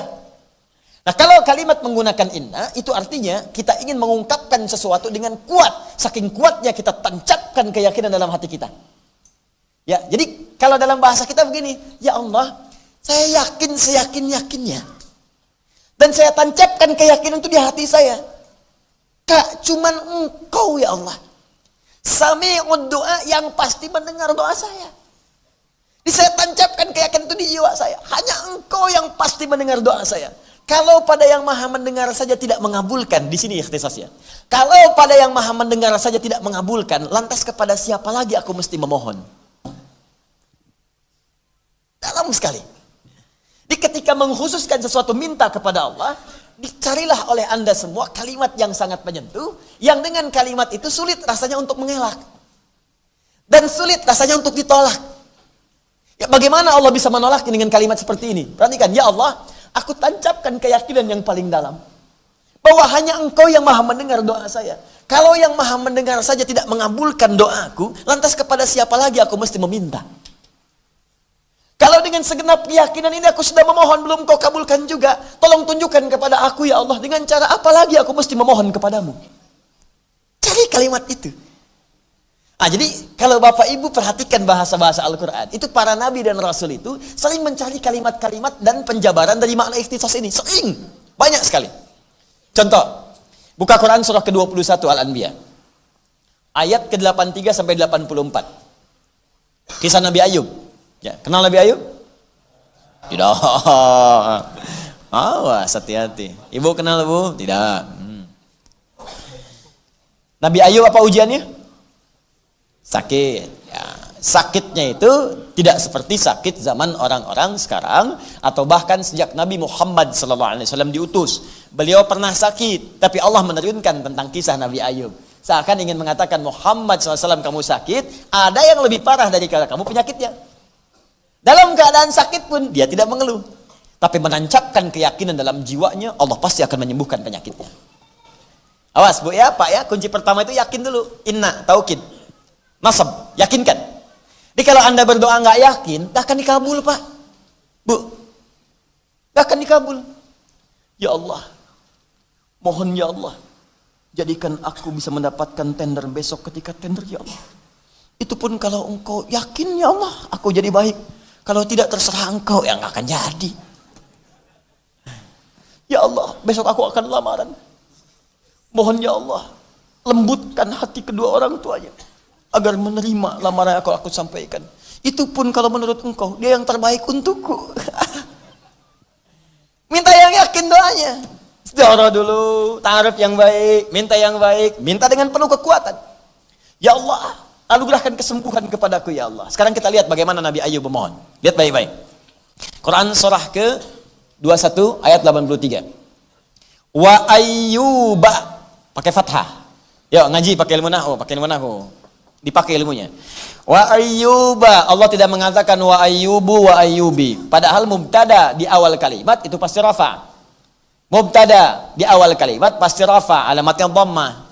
Nah, kalau kalimat menggunakan inna, itu artinya kita ingin mengungkapkan sesuatu dengan kuat. Saking kuatnya kita tancapkan keyakinan dalam hati kita. Ya, jadi kalau dalam bahasa kita begini, ya Allah, saya yakin seyakin-yakinnya. Dan saya tancapkan keyakinan itu di hati saya. Kak, cuman Engkau ya Allah. Sami'ud doa, yang pasti mendengar doa saya. Jadi saya tancapkan keyakinan itu di jiwa saya. Hanya Engkau yang pasti mendengar doa saya. Kalau pada yang maha mendengar saja tidak mengabulkan, di sini ikhtisasnya. Kalau pada yang maha mendengar saja tidak mengabulkan, lantas kepada siapa lagi aku mesti memohon? Dalam sekali. Jadi ketika mengkhususkan sesuatu minta kepada Allah, dicarilah oleh Anda semua kalimat yang sangat menyentuh, yang dengan kalimat itu sulit rasanya untuk mengelak. Dan sulit rasanya untuk ditolak. Ya, bagaimana Allah bisa menolak dengan kalimat seperti ini? Perhatikan, ya Allah, aku tancapkan keyakinan yang paling dalam. Bahwa hanya Engkau yang maha mendengar doa saya. Kalau yang maha mendengar saja tidak mengabulkan doaku, lantas kepada siapa lagi aku mesti meminta? Kalau dengan segenap keyakinan ini aku sudah memohon, belum Kau kabulkan juga, tolong tunjukkan kepada aku ya Allah, dengan cara apa lagi aku mesti memohon kepadamu? Cari kalimat itu. Jadi kalau Bapak Ibu perhatikan bahasa-bahasa Al-Quran, itu para Nabi dan Rasul itu sering mencari kalimat-kalimat dan penjabaran dari makna ikhtisas ini. Sering. Banyak sekali. Contoh, buka Quran surah ke-21 Al-Anbiya. Ayat ke-83 sampai 84. Kisah Nabi Ayub. Ya, kenal Nabi Ayub? Tidak. Awas, hati-hati. Ibu kenal Bu? Tidak. Nabi Ayub apa ujiannya? Sakit. Ya, sakitnya itu tidak seperti sakit zaman orang-orang sekarang atau bahkan sejak Nabi Muhammad SAW diutus. Beliau pernah sakit, tapi Allah menurunkan tentang kisah Nabi Ayub. Seakan ingin mengatakan Muhammad SAW kamu sakit, ada yang lebih parah dari kamu penyakitnya. Dalam keadaan sakit pun dia tidak mengeluh, tapi menancapkan keyakinan dalam jiwanya, Allah pasti akan menyembuhkan penyakitnya. Awas Bu ya Pak ya, kunci pertama itu yakin dulu. Inna, taukid, nasab, yakinkan. Jadi kalau Anda berdoa nggak yakin, tak akan dikabul Pak. Bu, tak akan dikabul. Ya Allah, mohon ya Allah, jadikan aku bisa mendapatkan tender besok ketika tender ya Allah. Itu pun kalau Engkau yakin ya Allah, aku jadi baik. Kalau tidak terserah Engkau yang akan jadi. Ya Allah, besok aku akan lamaran. Mohon ya Allah, lembutkan hati kedua orang tuanya agar menerima lamaran yang aku sampaikan. Itu pun kalau menurut Engkau, dia yang terbaik untukku. Minta yang yakin doanya. Istighfar dulu, ta'aruf yang baik, minta yang baik, minta dengan penuh kekuatan. Ya Allah, anugerahkan kesembuhan kepadaku ya Allah. Sekarang kita lihat bagaimana Nabi Ayub memohon. Lihat baik-baik. Quran surah ke-21 ayat 83. Wa ayyuba, pakai fathah. Yuk ngaji pakai ilmu nahwu, dipakai ilmunya. Wa ayyuba, Allah tidak mengatakan wa ayyubu wa ayyubi. Padahal mubtada di awal kalimat itu pasti rafa. Mubtada di awal kalimat pasti rafa, alamatnya dhammah.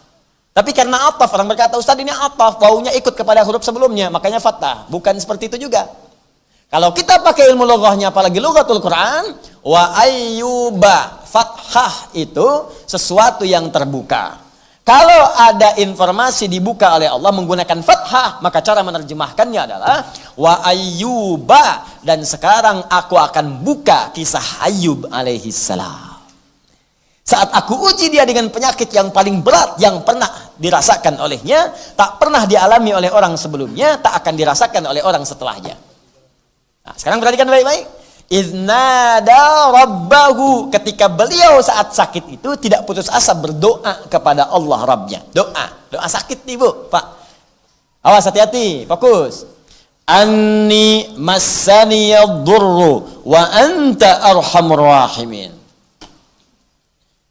Tapi karena ataf, orang berkata, Ustaz ini ataf, wawunya ikut kepada huruf sebelumnya, makanya fathah. Bukan seperti itu juga. Kalau kita pakai ilmu lughahnya, apalagi lughatul Quran, wa ayyuba, fathah itu sesuatu yang terbuka. Kalau ada informasi dibuka oleh Allah menggunakan fathah, maka cara menerjemahkannya adalah wa ayyuba, dan sekarang aku akan buka kisah Ayub alaihissalam. Saat aku uji dia dengan penyakit yang paling berat yang pernah dirasakan olehnya, tak pernah dialami oleh orang sebelumnya, tak akan dirasakan oleh orang setelahnya. Nah, sekarang perhatikan baik-baik. Iznada rabbahu, ketika beliau saat sakit itu tidak putus asa berdoa kepada Allah Rabbnya. Doa sakit nih Bu, Pak. Awas, hati-hati, fokus. Anni massaniyad-durru wa anta arhamur rahimin.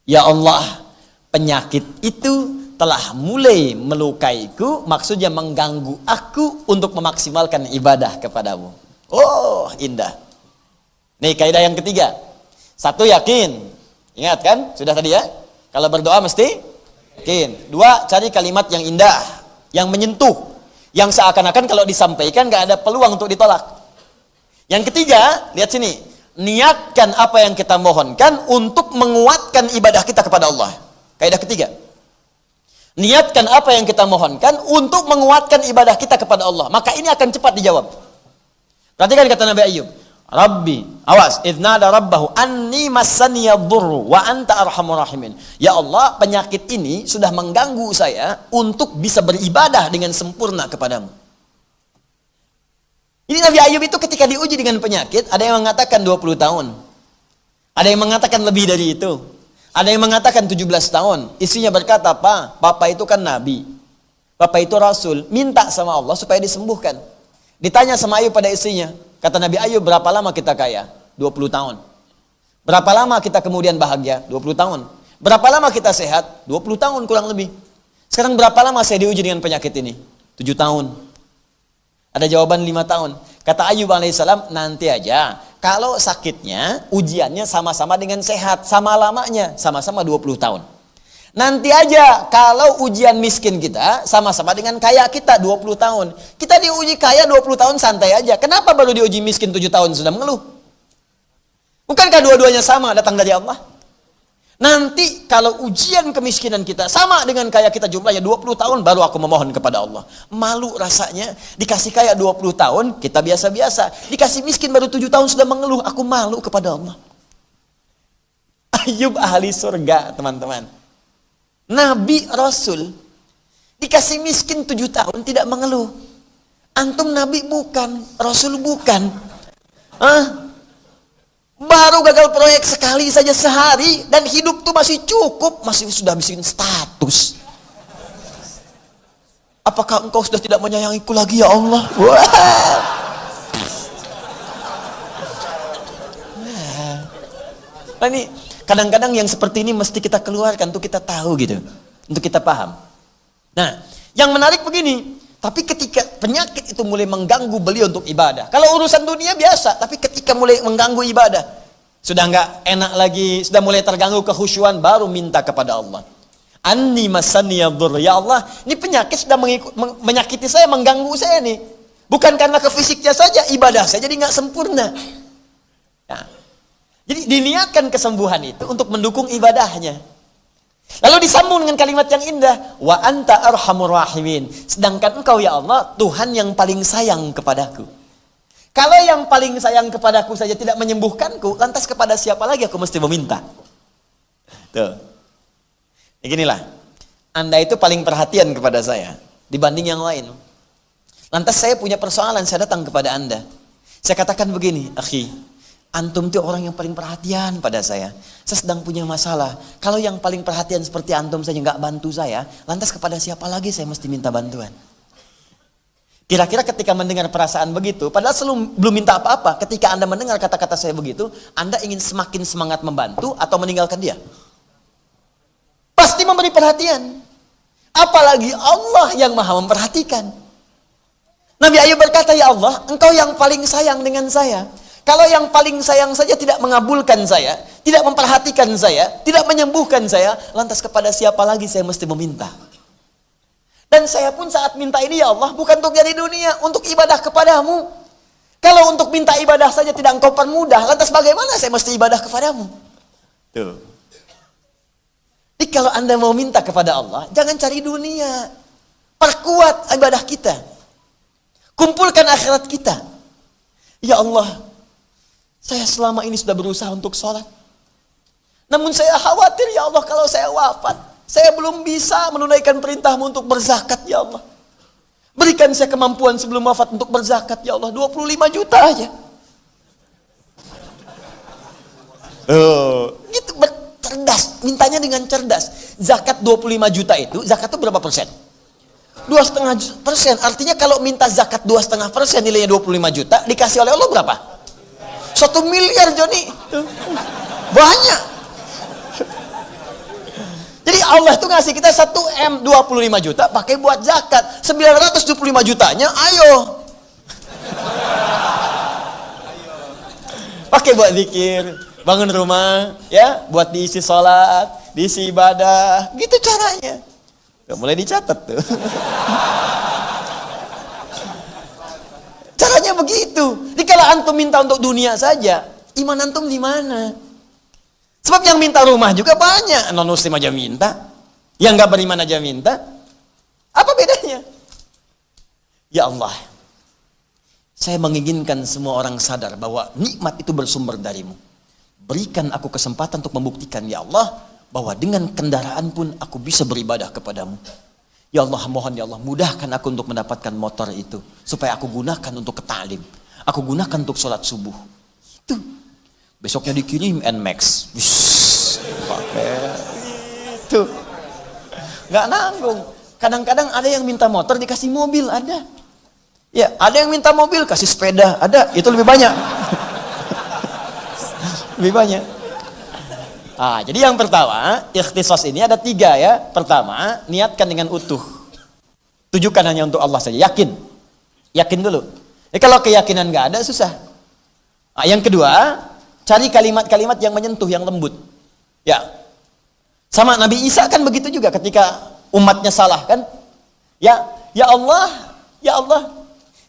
Ya Allah, penyakit itu telah mulai melukaiku, maksudnya mengganggu aku untuk memaksimalkan ibadah kepadamu. Oh, indah. Nih kaidah yang ketiga. Satu, yakin. Ingat kan? Sudah tadi ya? Kalau berdoa mesti Yakin. Dua, cari kalimat yang indah, yang menyentuh, yang seakan-akan kalau disampaikan gak ada peluang untuk ditolak. Yang ketiga, lihat sini, niatkan apa yang kita mohonkan untuk menguatkan ibadah kita kepada Allah. Kaidah ketiga, niatkan apa yang kita mohonkan untuk menguatkan ibadah kita kepada Allah, maka ini akan cepat dijawab. Perhatikan kata Nabi Ayub, Rabbi, awas, idnada rabbahu anni massaniyadurru wa anta arhamur rahimin. Ya Allah, penyakit ini sudah mengganggu saya untuk bisa beribadah dengan sempurna kepadamu. Ini Nabi Ayub itu ketika diuji dengan penyakit, ada yang mengatakan 20 tahun. Ada yang mengatakan lebih dari itu. Ada yang mengatakan 17 tahun. Istrinya berkata, Papa itu kan Nabi. Papa itu Rasul. Minta sama Allah supaya disembuhkan. Ditanya sama Ayub pada istrinya. Kata Nabi Ayub, berapa lama kita kaya? 20 tahun. Berapa lama kita kemudian bahagia? 20 tahun. Berapa lama kita sehat? 20 tahun kurang lebih. Sekarang berapa lama saya diuji dengan penyakit ini? 7 tahun. Ada jawaban 5 tahun. Kata Ayub alaihissalam, nanti aja. Kalau sakitnya, ujiannya sama-sama dengan sehat. Sama lamanya, sama-sama 20 tahun. Nanti aja, kalau ujian miskin kita, sama-sama dengan kaya kita 20 tahun. Kita diuji kaya 20 tahun santai aja. Kenapa baru diuji miskin 7 tahun sudah mengeluh? Bukankah dua-duanya sama datang dari Allah? Nanti kalau ujian kemiskinan kita sama dengan kaya kita jumlahnya 20 tahun, baru aku memohon kepada Allah. Malu rasanya, dikasih kaya 20 tahun, kita biasa-biasa. Dikasih miskin baru 7 tahun sudah mengeluh, aku malu kepada Allah. Ayub ahli surga, teman-teman. Nabi Rasul dikasih miskin 7 tahun tidak mengeluh. Antum Nabi bukan, Rasul bukan. Baru gagal proyek sekali saja sehari dan hidup tuh masih cukup, masih sudah bikin status. Apakah engkau sudah tidak menyayangiku lagi ya Allah? Nah, ini kadang-kadang yang seperti ini mesti kita keluarkan untuk kita tahu gitu, untuk kita paham. Nah, yang menarik begini, tapi ketika penyakit itu mulai mengganggu beliau untuk ibadah. Kalau urusan dunia biasa, tapi ketika mulai mengganggu ibadah, sudah nggak enak lagi, sudah mulai terganggu kekhusyuan, baru minta kepada Allah. Anni massaniyadhur, ya Allah, ini penyakit sudah menyakiti saya, mengganggu saya nih. Bukan karena ke fisiknya saja, ibadah saya jadi nggak sempurna. Nah, jadi diniatkan kesembuhan itu untuk mendukung ibadahnya. Lalu disambung dengan kalimat yang indah, wa anta arhamur rahimin. Sedangkan engkau ya Allah, Tuhan yang paling sayang kepadaku. Kalau yang paling sayang kepadaku saja tidak menyembuhkanku, lantas kepada siapa lagi aku mesti meminta? Tuh. Beginilah, Anda itu paling perhatian kepada saya dibanding yang lain. Lantas saya punya persoalan, saya datang kepada Anda. Saya katakan begini, akhi, antum itu orang yang paling perhatian pada saya. Saya sedang punya masalah. Kalau yang paling perhatian seperti antum saja nggak bantu saya, lantas kepada siapa lagi saya mesti minta bantuan? Kira-kira ketika mendengar perasaan begitu, padahal belum minta apa-apa, ketika Anda mendengar kata-kata saya begitu, Anda ingin semakin semangat membantu atau meninggalkan dia? Pasti memberi perhatian. Apalagi Allah yang maha memperhatikan. Nabi Ayub berkata, ya Allah, engkau yang paling sayang dengan saya. Kalau yang paling sayang saja tidak mengabulkan saya, tidak memperhatikan saya, tidak menyembuhkan saya, lantas kepada siapa lagi saya mesti meminta? Dan saya pun saat minta ini ya Allah, bukan untuk dari dunia, untuk ibadah kepadamu. Kalau untuk minta ibadah saja tidak engkau permudah, lantas bagaimana saya mesti ibadah kepadamu? Tuh. Jadi kalau Anda mau minta kepada Allah, jangan cari dunia. Perkuat ibadah kita. Kumpulkan akhirat kita. Ya Allah, saya selama ini sudah berusaha untuk sholat. Namun saya khawatir ya Allah kalau saya wafat, saya belum bisa menunaikan perintahmu untuk berzakat ya Allah. Berikan saya kemampuan sebelum wafat untuk berzakat ya Allah. 25 juta aja. Gitu, cerdas. Mintanya dengan cerdas. Zakat 25 juta itu, zakat itu berapa persen? 2,5%. Artinya kalau minta zakat 2,5% nilainya 25 juta, dikasih oleh Allah berapa? 1 miliar Joni. Banyak. Jadi Allah itu ngasih kita 1 M 25 juta pakai buat zakat. 975 jutanya ayo. Pakai buat zikir, bangun rumah, ya, buat diisi sholat. diisi ibadah. Gitu caranya. Udah mulai dicatat tuh. Caranya begitu. Dikala antum minta untuk dunia saja, iman antum di mana? Sebab yang minta rumah juga banyak. Non muslim aja minta. Yang gak beriman aja minta. Apa bedanya? Ya Allah, saya menginginkan semua orang sadar bahwa nikmat itu bersumber darimu. Berikan aku kesempatan untuk membuktikan, ya Allah, bahwa dengan kendaraan pun aku bisa beribadah kepadamu. Ya Allah, mohon ya Allah, mudahkan aku untuk mendapatkan motor itu. Supaya aku gunakan untuk ke ta'lim. Aku gunakan untuk sholat subuh. Itu. Besoknya dikirim NMAX. Pakai itu. Nggak nanggung. Kadang-kadang ada yang minta motor dikasih mobil, ada. Ya, ada yang minta mobil kasih sepeda, ada. Itu lebih banyak. Lebih banyak. Jadi yang pertama, ikhtisas ini ada 3 ya. Pertama, niatkan dengan utuh. Tujukan hanya untuk Allah saja. Yakin. Yakin dulu. Kalau keyakinan nggak ada, susah. Yang kedua, cari kalimat-kalimat yang menyentuh, yang lembut. Ya. Sama Nabi Isa kan begitu juga ketika umatnya salah kan? Ya Allah, ya Allah,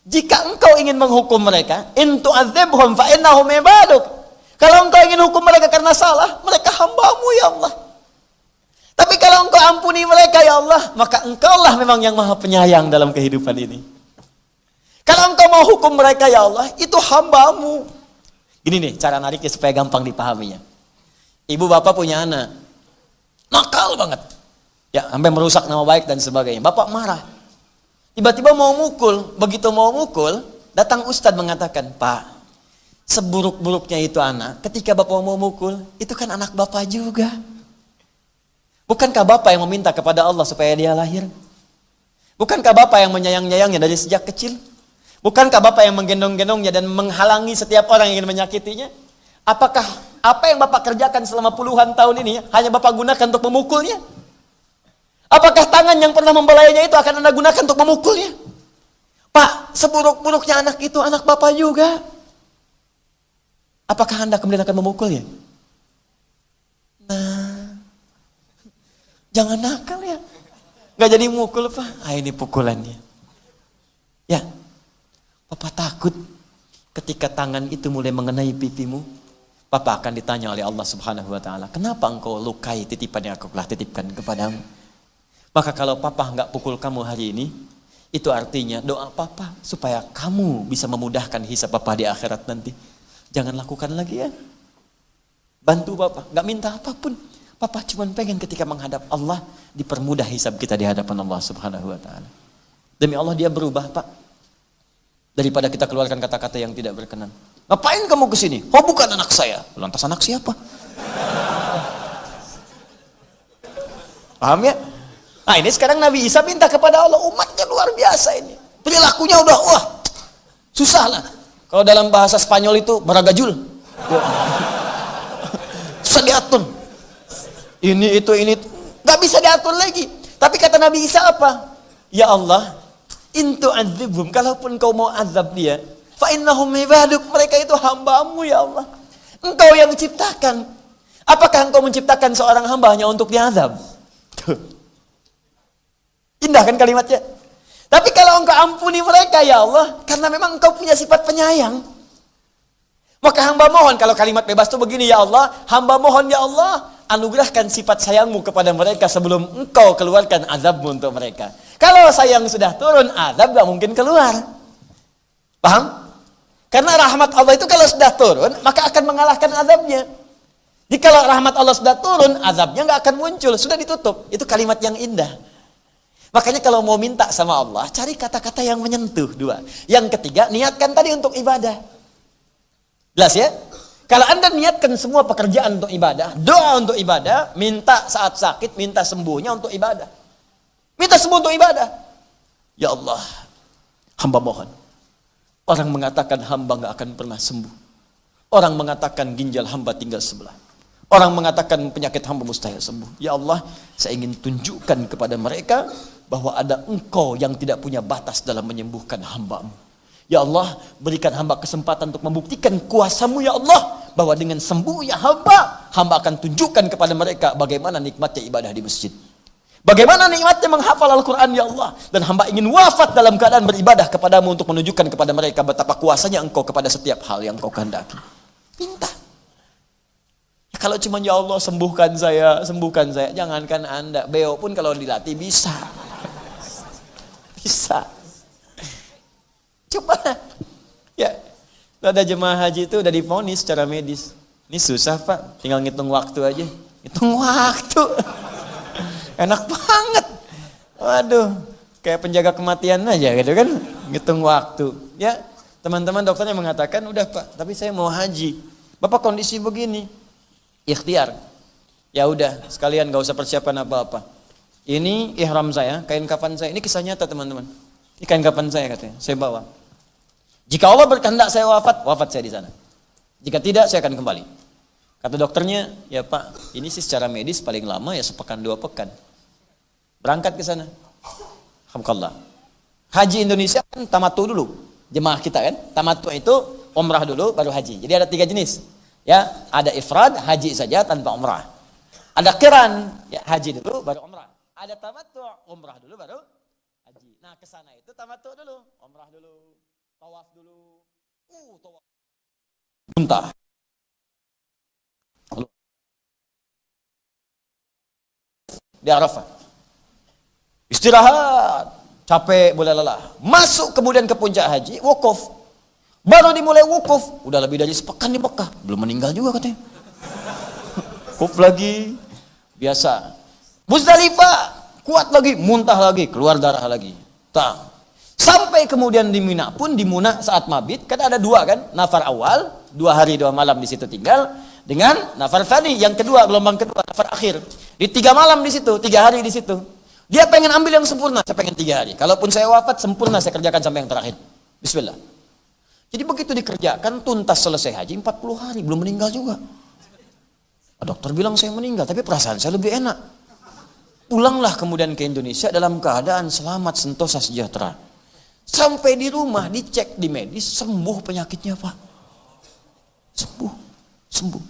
jika engkau ingin menghukum mereka, in tu'adzibhum fa innahum ibaduk. Kalau engkau ingin hukum mereka karena salah, mereka hambamu ya Allah. Tapi kalau engkau ampuni mereka ya Allah, maka engkaulah memang yang maha penyayang dalam kehidupan ini. Kalau engkau mau hukum mereka ya Allah, itu hambamu. Gini nih cara nariknya supaya gampang dipahaminya. Ibu bapak punya anak, nakal banget. Ya, sampai merusak nama baik dan sebagainya. Bapak marah. Tiba-tiba mau mukul. Begitu mau mukul, datang ustadz mengatakan, Pak, seburuk-buruknya itu anak, ketika bapak mau mukul, itu kan anak bapak juga. Bukankah bapak yang meminta kepada Allah supaya dia lahir? Bukankah bapak yang menyayang-nyayangnya dari sejak kecil? Bukankah bapak yang menggendong-gendongnya dan menghalangi setiap orang yang ingin menyakitinya? Apakah apa yang bapak kerjakan selama puluhan tahun ini hanya bapak gunakan untuk memukulnya? Apakah tangan yang pernah membelayanya itu akan anda gunakan untuk memukulnya? Pak, seburuk-buruknya anak itu anak bapak juga. Apakah anda kemudian akan memukulnya? Nah, jangan nakal ya. Gak jadi mukul Pak. Ini pukulannya. Ya, Papa takut ketika tangan itu mulai mengenai pipimu, Papa akan ditanya oleh Allah Subhanahu wa Ta'ala, kenapa engkau lukai titipan yang aku telah titipkan kepadamu? Maka kalau Papa nggak pukul kamu hari ini, itu artinya doa Papa supaya kamu bisa memudahkan hisab Papa di akhirat nanti. Jangan lakukan lagi ya. Bantu Papa, nggak minta apapun. Papa cuma pengen ketika menghadap Allah dipermudah hisab kita di hadapan Allah Subhanahu wa Ta'ala. Demi Allah dia berubah Pak. Daripada kita keluarkan kata-kata yang tidak berkenan. Ngapain kamu kesini? Oh bukan anak saya. Lantas anak siapa? Paham ya? Nah ini sekarang Nabi Isa minta kepada Allah, umatnya luar biasa ini. Perilakunya udah wah susah lah. Kalau dalam bahasa Spanyol itu baragajul. Susah diatur. Ini itu nggak bisa diatur lagi. Tapi kata Nabi Isa apa? Ya Allah, intu adzibhum, kalaupun kau mau azab dia, fa innahum ibaduk, mereka itu hambamu ya Allah. Engkau yang ciptakan. Apakah engkau menciptakan seorang hamba hanya untuk diazab? Indah kan kalimatnya? Tapi kalau engkau ampuni mereka ya Allah, karena memang engkau punya sifat penyayang, maka hamba mohon, kalau kalimat bebas itu begini, ya Allah, hamba mohon ya Allah, anugerahkan sifat sayangmu kepada mereka sebelum engkau keluarkan azabmu untuk mereka. Kalau sayang sudah turun, azab gak mungkin keluar. Paham? Karena rahmat Allah itu kalau sudah turun, maka akan mengalahkan azabnya. Jika rahmat Allah sudah turun, azabnya gak akan muncul, sudah ditutup. Itu kalimat yang indah. Makanya kalau mau minta sama Allah, cari kata-kata yang menyentuh, 2. Yang ketiga, niatkan tadi untuk ibadah. Jelas ya? Kalau anda niatkan semua pekerjaan untuk ibadah, doa untuk ibadah, minta saat sakit, minta sembuhnya untuk ibadah. Minta sembuh untuk ibadah. Ya Allah, hamba mohon. Orang mengatakan hamba gak akan pernah sembuh. Orang mengatakan ginjal hamba tinggal sebelah. Orang mengatakan penyakit hamba mustahil sembuh. Ya Allah, saya ingin tunjukkan kepada mereka bahwa ada engkau yang tidak punya batas dalam menyembuhkan hambamu. Ya Allah, berikan hamba kesempatan untuk membuktikan kuasamu ya Allah, bahwa dengan sembuhnya hamba akan tunjukkan kepada mereka bagaimana nikmatnya ibadah di masjid. Bagaimana nikmatnya menghafal Al-Quran, ya Allah. Dan hamba ingin wafat dalam keadaan beribadah kepadamu untuk menunjukkan kepada mereka betapa kuasanya engkau kepada setiap hal yang engkau kehendaki. Minta. Ya, kalau cuma ya Allah sembuhkan saya. Jangankan Anda, beo pun kalau dilatih bisa. Bisa. Coba. Ya, ada jemaah haji itu udah divonis secara medis. Ini susah Pak, tinggal ngitung waktu aja. Hitung waktu. Enak banget. Waduh, kayak penjaga kematian aja gitu kan, ngitung waktu. Ya, teman-teman dokternya mengatakan, udah Pak, tapi saya mau haji. Bapak kondisi begini, ikhtiar. Ya udah, sekalian gak usah persiapan apa-apa. Ini ihram saya, kain kafan saya. Ini kisah nyata teman-teman. Ini kain kafan saya katanya, saya bawa. Jika Allah berkehendak saya wafat saya di sana. Jika tidak, saya akan kembali. Kata dokternya, ya Pak, ini sih secara medis paling lama ya sepekan 2 pekan. Berangkat ke sana. Alhamdulillah. Haji Indonesia kan tamattu dulu. Jemaah kita kan, tamattu itu umrah dulu baru haji. Jadi ada 3 jenis. Ya, ada ifrad, haji saja tanpa umrah. Ada qiran, ya haji dulu baru umrah. Ada tamattu, umrah dulu baru haji. Nah, ke sana itu tamattu dulu, umrah dulu, tawaf dulu. Tawaf. Muntah. Di Arafah. Istirahat, capek, boleh lelah. Masuk kemudian ke puncak haji, wukuf. Baru dimulai wukuf, udah lebih dari sepekan di Mekah. Belum meninggal juga katanya. Wukuf lagi, biasa. Muzdalifah, kuat lagi, muntah lagi, keluar darah lagi. Sampai kemudian di Mina pun, di Muna saat mabit, kan ada 2 kan, nafar awal, 2 hari 2 malam di situ tinggal, dengan nafar tsani, yang kedua, gelombang kedua, nafar akhir. Di 3 malam di situ, 3 hari di situ. Dia pengen ambil yang sempurna, saya pengen 3 hari. Kalaupun saya wafat, sempurna saya kerjakan sampai yang terakhir. Bismillah. Jadi begitu dikerjakan, tuntas selesai haji, 40 hari, belum meninggal juga. Dokter bilang saya meninggal, tapi perasaan saya lebih enak. Pulanglah kemudian ke Indonesia dalam keadaan selamat, sentosa, sejahtera. Sampai di rumah, dicek di medis, sembuh penyakitnya Pak. Sembuh.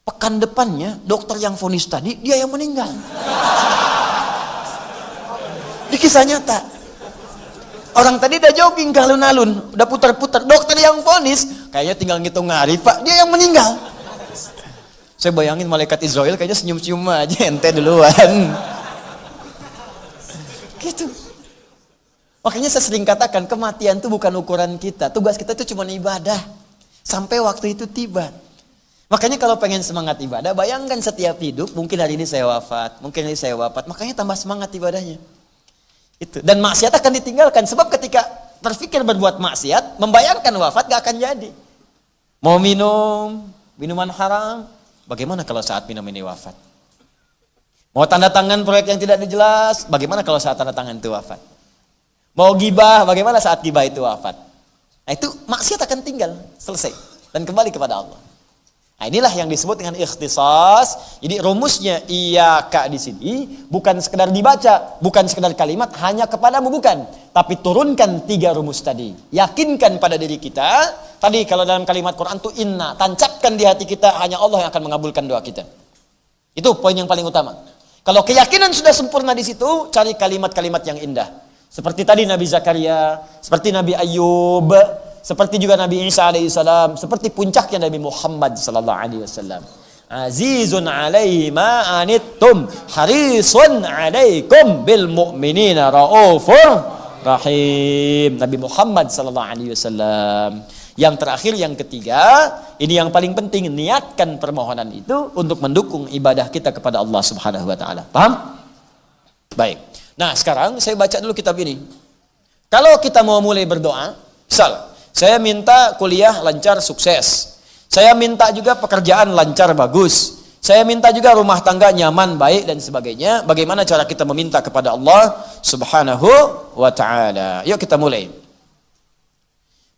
Pekan depannya, dokter yang vonis tadi, dia yang meninggal. Ini kisah nyata. Orang tadi udah jogging ke alun-alun, udah putar-putar. Dokter yang vonis, kayaknya tinggal ngitung hari Pak, dia yang meninggal. Saya bayangin malaikat Israel kayaknya senyum-senyum aja, ente duluan. Gitu. Makanya saya sering katakan, kematian itu bukan ukuran kita. Tugas kita itu cuma ibadah. Sampai waktu itu tiba. Makanya kalau pengen semangat ibadah, bayangkan setiap hidup, mungkin hari ini saya wafat, makanya tambah semangat ibadahnya. Itu. Dan maksiat akan ditinggalkan, sebab ketika terfikir berbuat maksiat, membayangkan wafat gak akan jadi. Mau minum, minuman haram, bagaimana kalau saat minum ini wafat? Mau tanda tangan proyek yang tidak jelas, bagaimana kalau saat tanda tangan itu wafat? Mau gibah, bagaimana saat gibah itu wafat? Nah itu maksiat akan tinggal, selesai. Dan kembali kepada Allah. Nah inilah yang disebut dengan ikhtisas. Jadi rumusnya iyyaka di sini bukan sekedar dibaca, bukan sekedar kalimat hanya kepadamu, bukan. Tapi turunkan 3 rumus tadi. Yakinkan pada diri kita. Tadi kalau dalam kalimat Quran itu inna, tancapkan di hati kita hanya Allah yang akan mengabulkan doa kita. Itu poin yang paling utama. Kalau keyakinan sudah sempurna di situ, cari kalimat-kalimat yang indah. Seperti tadi Nabi Zakaria, seperti Nabi Ayub, seperti juga Nabi Isa alaihissalam, seperti puncaknya Nabi Muhammad sallallahu alaihi wasallam. Azizun alaihi ma anittum, harisun alaikum bil mu'minina raufur rahim. Nabi Muhammad sallallahu alaihi wasallam. Yang terakhir, yang ketiga, ini yang paling penting, niatkan permohonan itu untuk mendukung ibadah kita kepada Allah Subhanahu wa taala. Paham? Baik. Nah, sekarang saya baca dulu kitab ini. Kalau kita mau mulai berdoa, misal saya minta kuliah lancar sukses. Saya minta juga pekerjaan lancar bagus. Saya minta juga rumah tangga nyaman, baik dan sebagainya. Bagaimana cara kita meminta kepada Allah Subhanahu wa taala? Yuk kita mulai.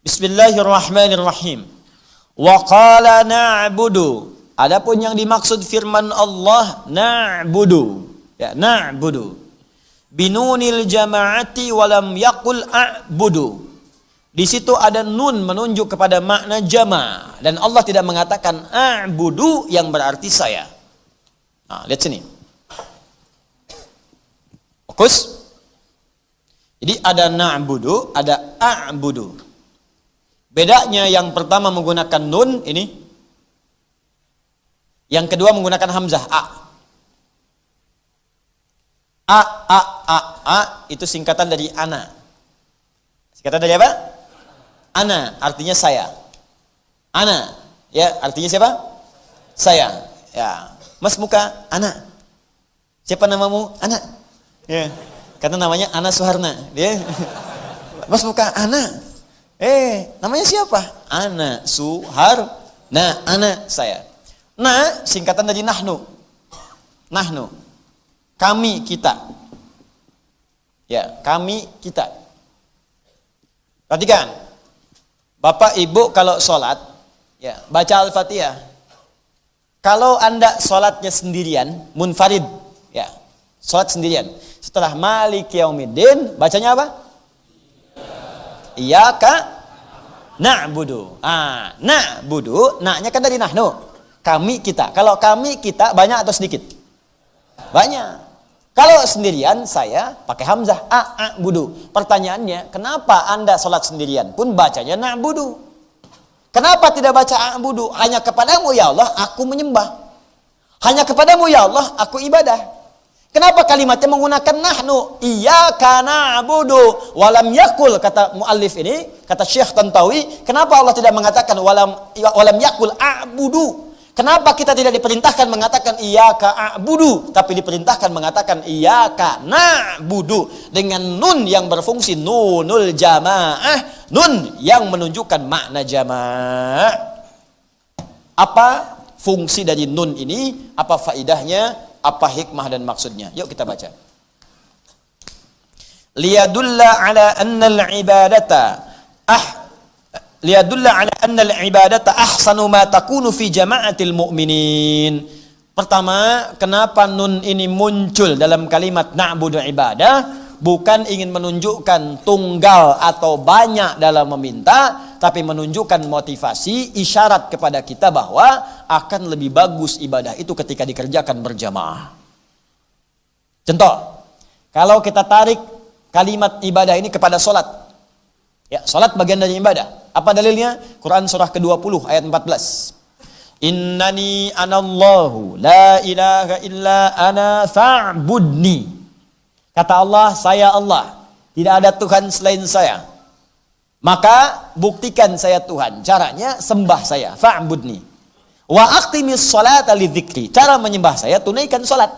Bismillahirrahmanirrahim. Wa qala na'budu. Adapun yang dimaksud firman Allah na'budu. Ya, na'budu. Binunil jama'ati walam yaqul a'budu. Di situ ada nun menunjuk kepada makna jama, dan Allah tidak mengatakan a'budu yang berarti saya. Nah, lihat sini. Fokus. Jadi ada na'budu, ada a'budu. Bedanya yang pertama menggunakan nun ini, yang kedua menggunakan hamzah a. A itu singkatan dari ana. Singkatan dari apa? Ana, artinya saya. Ana, ya, artinya siapa? Saya. Ya, Mas Muka, Ana. Siapa namamu? Ana. Ya, karena namanya Ana Suharna. Dia, Mas Muka, Ana. Namanya siapa? Ana Suharna. Ana, saya. Nah, singkatan dari nahnu. Nahnu. Kami, kita. Ya, kami, kita. Perhatikan. Bapak Ibu kalau sholat, ya, baca Al-Fatihah. Kalau Anda sholatnya sendirian, munfarid, ya, sholat sendirian. Setelah Maliki Yaumiddin, bacanya apa? Iyyaka na'budu. Na'budu, na-nya kan dari nahnu. Kami, kita. Kalau kami, kita, banyak atau sedikit? Banyak. Kalau sendirian, saya pakai hamzah, a'budu. Pertanyaannya, kenapa Anda sholat sendirian pun bacanya na'budu? Kenapa tidak baca a'budu? Hanya kepadamu ya Allah, aku menyembah. Hanya kepadamu ya Allah, aku ibadah. Kenapa kalimatnya menggunakan nahnu? Iyyaka na'budu walam yakul, kata muallif ini, kata Syekh Tantawi, kenapa Allah tidak mengatakan walam yakul a'budu? Kenapa kita tidak diperintahkan mengatakan iyyaka a'budu, tapi diperintahkan mengatakan iyyaka na'budu dengan nun yang berfungsi nunul jamaah, nun yang menunjukkan makna jamaah. Apa fungsi dari nun ini? Apa faidahnya? Apa hikmah dan maksudnya? Yuk kita baca. Liyadulla ala anna al-ibadata liyadulla ala anna al-ibadata ahsanu ma takunu fi jama'atil mu'minin. Pertama, kenapa nun ini muncul dalam kalimat na'budu ibadah? Bukan ingin menunjukkan tunggal atau banyak dalam meminta, tapi menunjukkan motivasi, isyarat kepada kita bahwa akan lebih bagus ibadah itu ketika dikerjakan berjamaah. Contoh, kalau kita tarik kalimat ibadah ini kepada sholat, ya, sholat bagian dari ibadah. Apa dalilnya? Quran surah ke-20 ayat 14. Innani anallahu la ilaha illa ana fa'budni. Kata Allah, saya Allah, tidak ada Tuhan selain saya. Maka buktikan saya Tuhan. Caranya sembah saya, fa'budni. Wa aqimis sholata lidzikri. Cara menyembah saya, tunaikan sholat.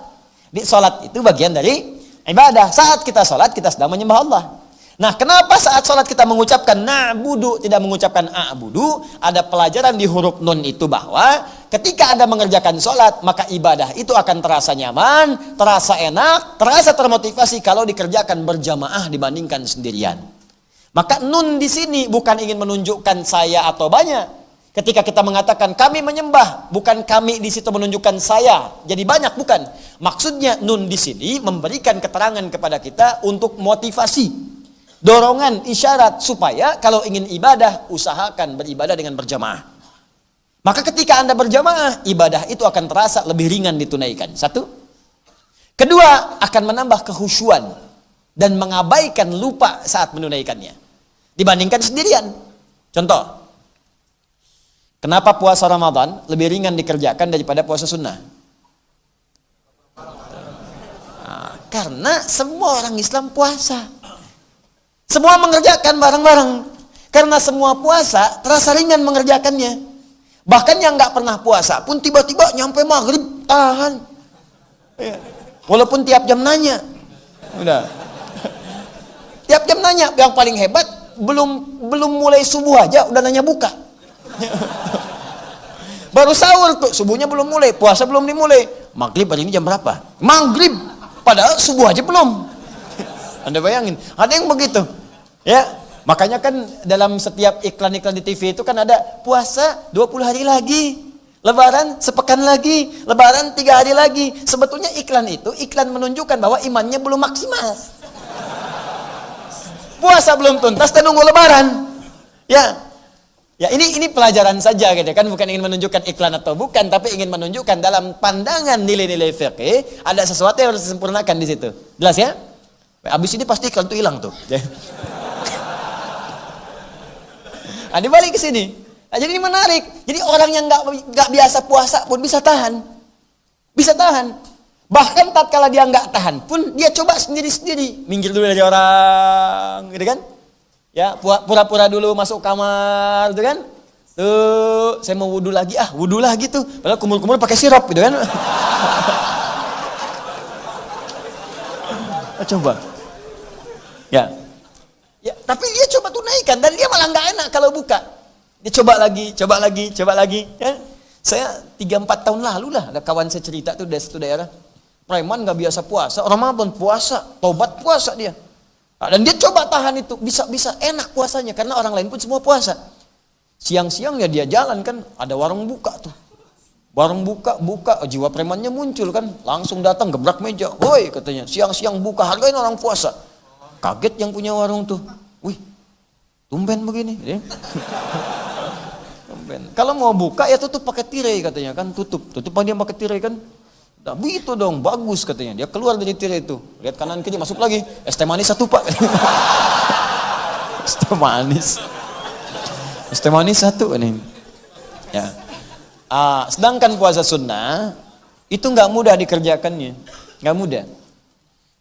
Di sholat itu bagian dari ibadah. Saat kita sholat, kita sedang menyembah Allah. Nah, kenapa saat sholat kita mengucapkan na'budu, tidak mengucapkan a'budu? Ada pelajaran di huruf nun itu bahwa ketika Anda mengerjakan sholat, maka ibadah itu akan terasa nyaman, terasa enak, terasa termotivasi kalau dikerjakan berjamaah dibandingkan sendirian. Maka nun di sini bukan ingin menunjukkan saya atau banyak. Ketika kita mengatakan kami menyembah, bukan kami di situ menunjukkan saya. Jadi banyak, bukan. Maksudnya nun di sini memberikan keterangan kepada kita untuk motivasi. Dorongan, isyarat supaya kalau ingin ibadah, usahakan beribadah dengan berjamaah. Maka ketika Anda berjamaah, ibadah itu akan terasa lebih ringan ditunaikan. Satu. Kedua, akan menambah kekhusyuan dan mengabaikan lupa saat menunaikannya dibandingkan sendirian. Contoh, kenapa puasa Ramadan lebih ringan dikerjakan daripada puasa sunnah? Nah, karena semua orang Islam puasa. Semua mengerjakan bareng-bareng. Karena semua puasa, terasa ringan mengerjakannya. Bahkan yang nggak pernah puasa pun tiba-tiba nyampe maghrib, tahan. Walaupun tiap jam nanya. Udah. Tiap jam nanya. Yang paling hebat, belum mulai subuh aja, udah nanya buka. Baru sahur tuh, subuhnya belum mulai, puasa belum dimulai. Maghrib hari ini jam berapa? Maghrib. Padahal subuh aja belum. Anda bayangin, ada yang begitu. Ya, makanya kan dalam setiap iklan-iklan di TV itu kan ada puasa 20 hari lagi, lebaran sepekan lagi, lebaran 3 hari lagi. Sebetulnya iklan itu iklan menunjukkan bahwa imannya belum maksimal. Puasa belum tuntas dan nunggu lebaran. Ya. Ya, ini pelajaran saja gitu kan, bukan ingin menunjukkan iklan atau bukan, tapi ingin menunjukkan dalam pandangan nilai-nilai fikih ada sesuatu yang harus disempurnakan di situ. Jelas ya? Abis ini pasti iklan itu hilang tuh. Nah, dibalik ke sini. Nah, jadi ini menarik. Jadi orang yang nggak biasa puasa pun bisa tahan. Bisa tahan. Bahkan tatkala dia nggak tahan pun dia coba sendiri-sendiri, minggir dulu dari orang, gitu kan? Ya, pura-pura dulu masuk kamar, gitu kan? Tuh, saya mau wudu lagi, wudu lagi tuh. Padahal kumur-kumur pakai sirup, gitu kan? Coba. Ya. Ya, tapi dia coba tunaikan dan dia malah nggak enak kalau buka. Dia coba lagi. Ya. Saya 3-4 tahun lalu lah, ada kawan saya cerita tuh dari satu daerah. Preman nggak biasa puasa, Ramadan puasa, tobat puasa dia. Dan dia coba tahan itu, bisa enak puasanya karena orang lain pun semua puasa. Siang-siang ya dia jalan kan, ada warung buka tuh. Warung buka, jiwa premannya muncul kan, langsung datang gebrak meja. Woi katanya, siang-siang buka, hargain orang puasa. Kaget yang punya warung tuh. Wih, tumben begini. Ya. Tumben. Kalau mau buka ya tutup pakai tirai katanya kan, tutup dia pakai tirai kan. Nah, begitu dong, bagus katanya. Dia keluar dari tirai itu. Lihat kanan kiri, masuk lagi. Es teh manis 1 Pak. Es teh manis. Es teh manis 1 nih. Ya. Sedangkan puasa sunnah itu nggak mudah dikerjakannya. Nggak mudah.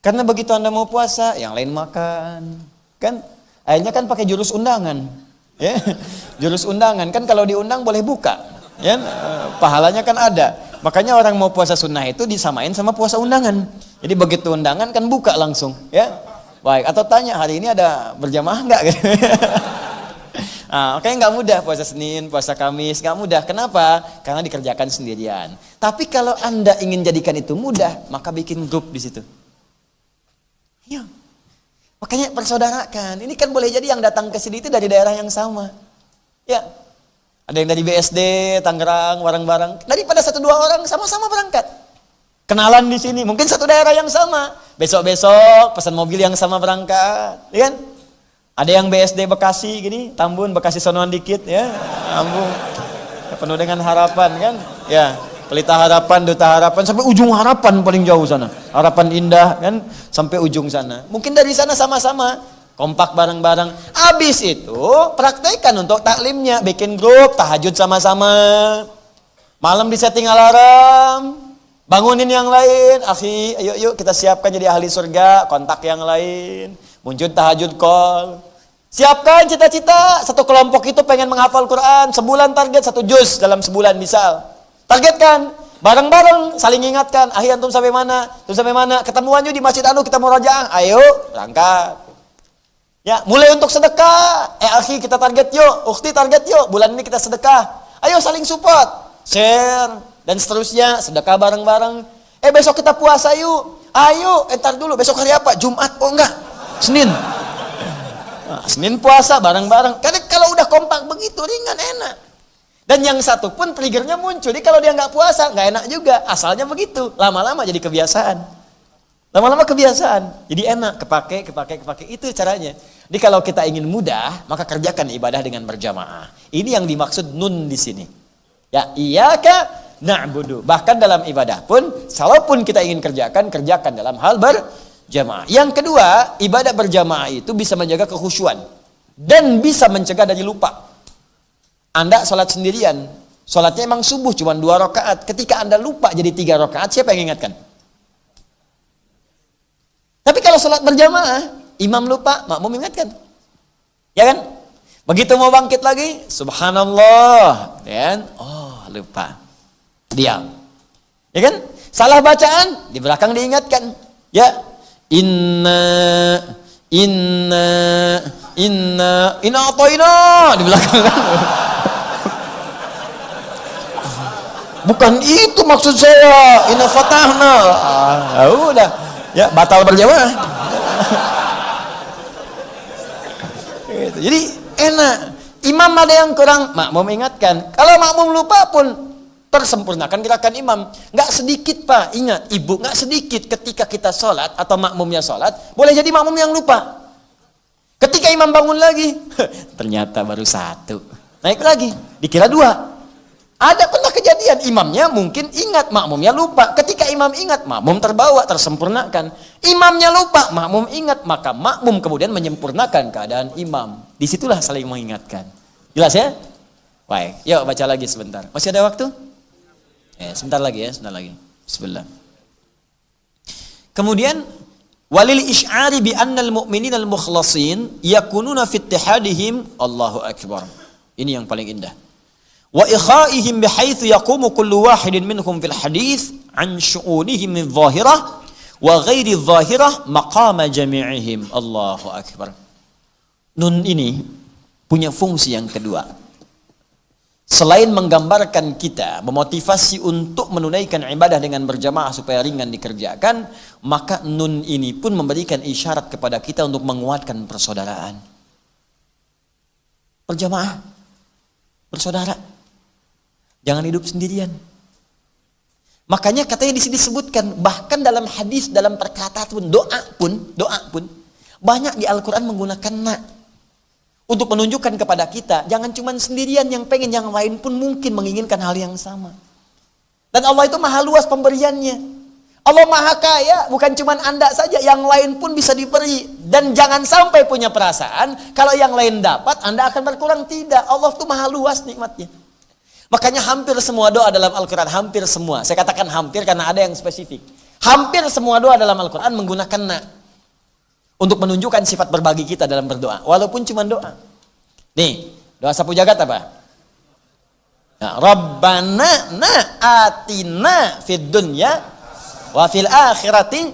Karena begitu Anda mau puasa, yang lain makan. Kan akhirnya kan pakai jurus undangan. Ya. Jurus undangan kan kalau diundang boleh buka. Ya, pahalanya kan ada. Makanya orang mau puasa sunnah itu disamain sama puasa undangan. Jadi begitu undangan kan buka langsung, ya. Baik, atau tanya hari ini ada berjamaah enggak? Makanya nggak mudah puasa Senin, puasa Kamis, nggak mudah. Kenapa? Karena dikerjakan sendirian. Tapi kalau Anda ingin jadikan itu mudah, maka bikin grup di situ. Ya. Makanya persaudarakan. Ini kan boleh jadi yang datang ke sini itu dari daerah yang sama. Ya. Ada yang dari BSD, Tangerang, bareng-bareng. Daripada 1-2 orang sama-sama berangkat. Kenalan di sini, mungkin satu daerah yang sama. Besok-besok pesan mobil yang sama berangkat, ya kan? Ada yang BSD Bekasi gini, Tambun, Bekasi sonoan dikit ya. Ambung. Penuh dengan harapan kan? Ya, Pelita Harapan, Duta Harapan sampai ujung Harapan paling jauh sana. Harapan Indah kan sampai ujung sana. Mungkin dari sana sama-sama kompak bareng-bareng. Habis itu praktekkan untuk taklimnya, bikin grup tahajud sama-sama. Malam disetting alarm, bangunin yang lain. Akhi, yuk kita siapkan jadi ahli surga, kontak yang lain. Muncul tahajud call. Siapkan cita-cita, satu kelompok itu pengen menghafal Quran, sebulan target 1 juz dalam sebulan misal. Targetkan, bareng-bareng saling ingatkan. Akhi antum sampai mana? Antum sampai mana? Ketemuan yuk di Masjid Anu kita mau rajaah. Ayo, berangkat. Ya, mulai untuk sedekah. Akhi kita target yuk, ukhti target yuk. Bulan ini kita sedekah. Ayo saling support, share dan seterusnya. Sedekah bareng-bareng. Besok kita puasa yuk. Ayo, entar dulu. Besok hari apa? Jumat? Oh enggak, Senin. Senin puasa bareng-bareng. Karena kalau udah kompak begitu ringan enak. Dan yang satu pun triggernya muncul. Jadi kalau dia nggak puasa nggak enak juga. Asalnya begitu. Lama-lama jadi kebiasaan. Lama-lama kebiasaan, jadi enak, kepake. Itu caranya. Jadi kalau kita ingin mudah, maka kerjakan ibadah dengan berjamaah. Ini yang dimaksud nun di sini. Ya, iyyaka na'budu. Bahkan dalam ibadah pun, walaupun kita ingin kerjakan dalam hal berjamaah. Yang kedua, ibadah berjamaah itu bisa menjaga kekhusyuan dan bisa mencegah dari lupa. Anda sholat sendirian, sholatnya emang subuh cuma 2 rakaat. Ketika Anda lupa jadi 3 rakaat, siapa yang ingatkan? Tapi kalau sholat berjamaah, imam lupa, makmum ingatkan. Ya kan? Begitu mau bangkit lagi, subhanallah. Ya kan? Oh, lupa. Diam. Ya kan? Salah bacaan, di belakang diingatkan. Ya. Inna atoina di belakang. Bukan itu maksud saya. Inna fatahna. Udah. Ya, batal berjamaah. Jadi enak. Imam ada yang kurang, makmum ingatkan. Kalau makmum lupa pun tersempurnakan gerakan imam. Nggak sedikit Pak, ingat Ibu, nggak sedikit ketika kita sholat atau makmumnya sholat, boleh jadi makmum yang lupa. Ketika imam bangun lagi, ternyata baru 1. Naik lagi, dikira 2. Ada pernah kejadian, imamnya mungkin ingat, makmumnya lupa. Ketika imam ingat, makmum terbawa, tersempurnakan. Imamnya lupa, makmum ingat, maka makmum kemudian menyempurnakan keadaan imam. Disitulah saling mengingatkan. Jelas ya? Baik, yuk baca lagi sebentar. Masih ada waktu? Sebentar lagi ya, sebentar lagi. Bismillah. Kemudian walil isy'ari bi annal mu'minin al mukhlasin yakununa fi ittihadihim Allahu akbar. Ini yang paling indah. Wa ikhaihim bihaitsu yaqumu kullu wahidin minhum fil hadits an syu'unihim adh-dhahirah wa ghairi adh-dhahirah maqama jami'ihim. Allahu akbar. Nun ini punya fungsi yang kedua. Selain menggambarkan kita, memotivasi untuk menunaikan ibadah dengan berjamaah supaya ringan dikerjakan, maka nun ini pun memberikan isyarat kepada kita untuk menguatkan persaudaraan. Berjamaah, bersaudara, jangan hidup sendirian. Makanya katanya di sini disebutkan, bahkan dalam hadis, dalam perkataan pun, doa pun, banyak di Al-Quran menggunakan na. Untuk menunjukkan kepada kita, jangan cuma sendirian yang pengen, yang lain pun mungkin menginginkan hal yang sama. Dan Allah itu maha luas pemberiannya. Allah maha kaya, bukan cuma Anda saja, yang lain pun bisa diberi. Dan jangan sampai punya perasaan, kalau yang lain dapat, Anda akan berkurang. Tidak, Allah itu maha luas nikmatnya. Makanya hampir semua doa dalam Al-Quran, hampir semua. Saya katakan hampir karena ada yang spesifik. Hampir semua doa dalam Al-Quran menggunakan na. Untuk menunjukkan sifat berbagi kita dalam berdoa. Walaupun cuma doa. Nih, doa sapu jagat apa? Nah, Rabbana atina fid dunya wa fil akhirati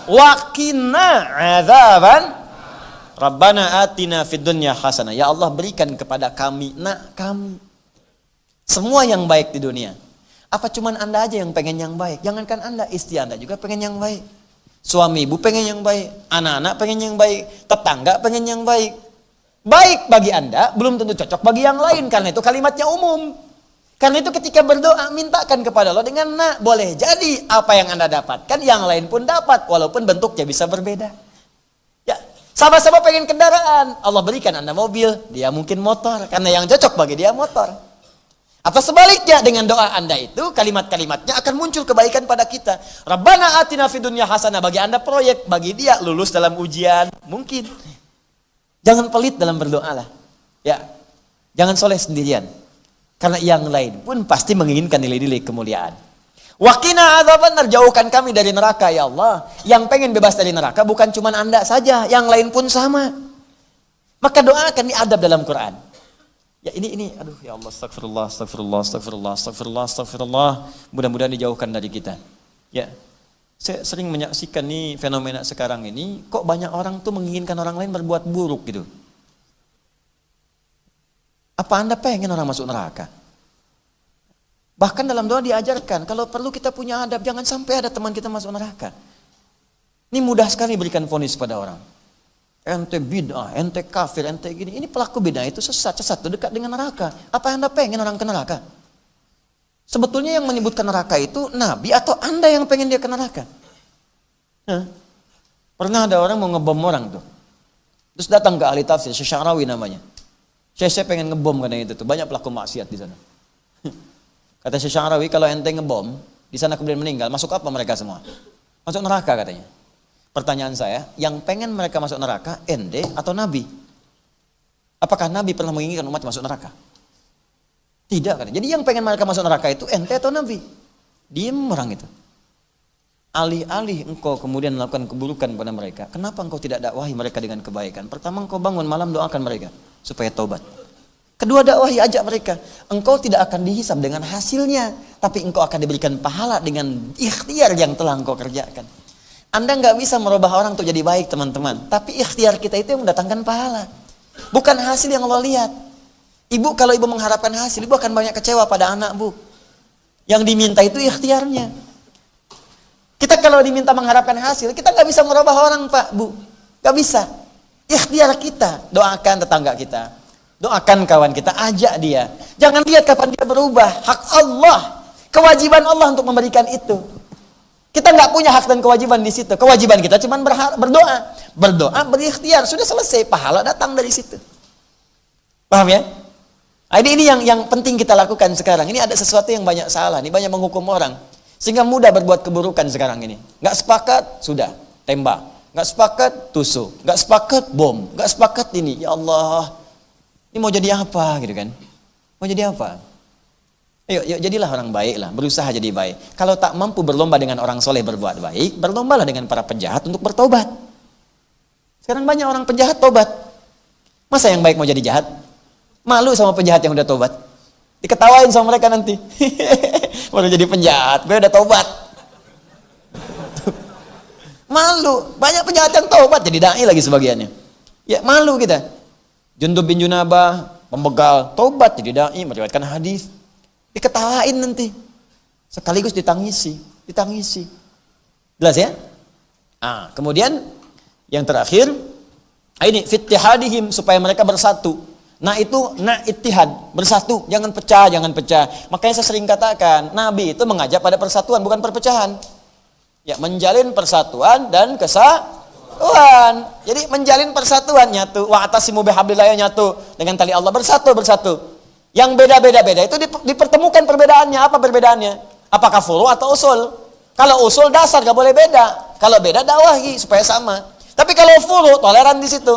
wa qina adzaban. Rabbana atina fid dunya hasanah. Ya Allah, berikan kepada kami, kami, semua yang baik di dunia. Apa cuman Anda aja yang pengen yang baik? Jangankan Anda, istri Anda juga pengen yang baik. Suami ibu pengen yang baik, anak-anak pengen yang baik, tetangga pengen yang baik. Baik bagi Anda belum tentu cocok bagi yang lain, karena itu kalimatnya umum. Karena itu ketika berdoa, mintakan kepada Allah dengan boleh jadi apa yang Anda dapatkan yang lain pun dapat, walaupun bentuknya bisa berbeda. Ya, sama-sama pengen kendaraan, Allah berikan Anda mobil, dia mungkin motor, karena yang cocok bagi dia motor. Atau sebaliknya, dengan doa Anda itu, kalimat-kalimatnya akan muncul kebaikan pada kita. Rabbana atina fid dunya hasanah, bagi Anda proyek, bagi dia lulus dalam ujian, mungkin. Jangan pelit dalam berdoa lah. Ya, jangan soleh sendirian. Karena yang lain pun pasti menginginkan nilai-nilai kemuliaan. Waqina adzabannar, jauhkan kami dari neraka ya Allah. Yang pengen bebas dari neraka bukan cuma Anda saja, yang lain pun sama. Maka doa akan diadab dalam Quran. Ya ini, aduh ya Allah, astagfirullah. Mudah-mudahan dijauhkan dari kita. Ya, saya sering menyaksikan nih fenomena sekarang ini, kok banyak orang tuh menginginkan orang lain berbuat buruk gitu. Apa Anda pengen orang masuk neraka? Bahkan dalam doa diajarkan, kalau perlu kita punya adab, jangan sampai ada teman kita masuk neraka. Ini mudah sekali berikan vonis pada orang. Ente bid'ah, ente kafir, ente gini. Ini pelaku bid'ah itu sesat itu dekat dengan neraka. Apa Anda pengen orang ke neraka? Sebetulnya yang menyebutkan neraka itu Nabi atau Anda yang pengen dia ke neraka? Pernah ada orang mau ngebom orang tuh. Terus datang ke ahli tafsir, Syekh namanya. Saya pengen ngebom karena itu tuh. Banyak pelaku maksiat di sana. Kata Syekh, kalau ente ngebom, di sana kemudian meninggal, masuk apa mereka semua? Masuk neraka katanya. Pertanyaan saya, yang pengen mereka masuk neraka, ente atau Nabi? Apakah Nabi pernah menginginkan umat masuk neraka? Tidak kan? Jadi yang pengen mereka masuk neraka itu ente atau Nabi? Diem orang itu. Alih-alih engkau kemudian melakukan keburukan pada mereka, kenapa engkau tidak dakwahi mereka dengan kebaikan? Pertama, engkau bangun malam doakan mereka supaya taubat. Kedua, dakwahi, ajak mereka. Engkau tidak akan dihisab dengan hasilnya, tapi engkau akan diberikan pahala dengan ikhtiar yang telah engkau kerjakan. Anda nggak bisa merubah orang untuk jadi baik, teman-teman. Tapi ikhtiar kita itu yang mendatangkan pahala. Bukan hasil yang Allah lihat. Ibu, kalau ibu mengharapkan hasil, ibu akan banyak kecewa pada anak, Bu. Yang diminta itu ikhtiarnya. Kita kalau diminta mengharapkan hasil, kita nggak bisa merubah orang, Pak, Bu. Nggak bisa. Ikhtiar kita. Doakan tetangga kita. Doakan kawan kita, ajak dia. Jangan lihat kapan dia berubah. Hak Allah. Kewajiban Allah untuk memberikan itu. Kita nggak punya hak dan kewajiban di situ. Kewajiban kita cuma berdoa. Berdoa, berikhtiar, sudah selesai. Pahala datang dari situ. Paham ya? Nah, ini yang penting kita lakukan sekarang. Ini ada sesuatu yang banyak salah. Ini banyak menghukum orang. Sehingga mudah berbuat keburukan sekarang ini. Nggak sepakat, sudah, tembak. Nggak sepakat, tusuk. Nggak sepakat, bom. Nggak sepakat ini. Ya Allah, ini mau jadi apa gitu kan? Mau jadi apa? Yuk, jadilah orang baik lah, berusaha jadi baik. Kalau tak mampu berlomba dengan orang soleh berbuat baik, berlombalah dengan para penjahat untuk bertobat. Sekarang banyak orang penjahat tobat. Masa yang baik mau jadi jahat? Malu sama penjahat yang udah tobat. Diketawain sama mereka nanti. Baru jadi penjahat, gue udah tobat. Malu, banyak penjahat yang tobat jadi dai lagi sebagiannya. Ya malu kita. Jundub bin Junabah, pembegal, tobat jadi dai, meriwayatkan hadis. Diketawain nanti. Sekaligus ditangisi. Jelas ya? Nah, kemudian yang terakhir, ini fittihadihim, supaya mereka bersatu. Nah itu, ittihad, bersatu, jangan pecah. Makanya saya sering katakan, Nabi itu mengajak pada persatuan, bukan perpecahan. Ya, menjalin persatuan dan kesatuan. Jadi menjalin persatuan, nyatu. Wa'tasimu bihablillah, nyatu dengan tali Allah, bersatu. Yang beda-beda itu dipertemukan perbedaannya. Apa perbedaannya? Apakah furu atau usul? Kalau usul dasar gak boleh beda. Kalau beda dakwahi supaya sama. Tapi kalau furu toleran di situ.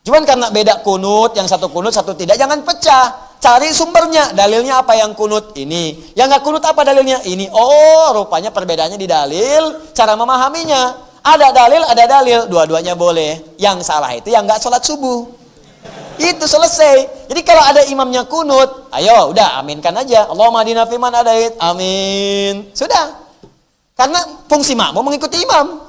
Cuman karena beda kunut, yang satu kunut satu tidak, jangan pecah. Cari sumbernya. Dalilnya apa yang kunut? Ini. Yang gak kunut apa dalilnya? Ini. Oh, rupanya perbedaannya di dalil, cara memahaminya. Ada dalil. Dua-duanya boleh. Yang salah itu yang gak sholat subuh. Itu selesai. Jadi kalau ada imamnya kunut, ayo udah aminkan aja. Allahumma hadina fiman hadait. Amin. Sudah. Karena fungsi makmum mengikuti imam.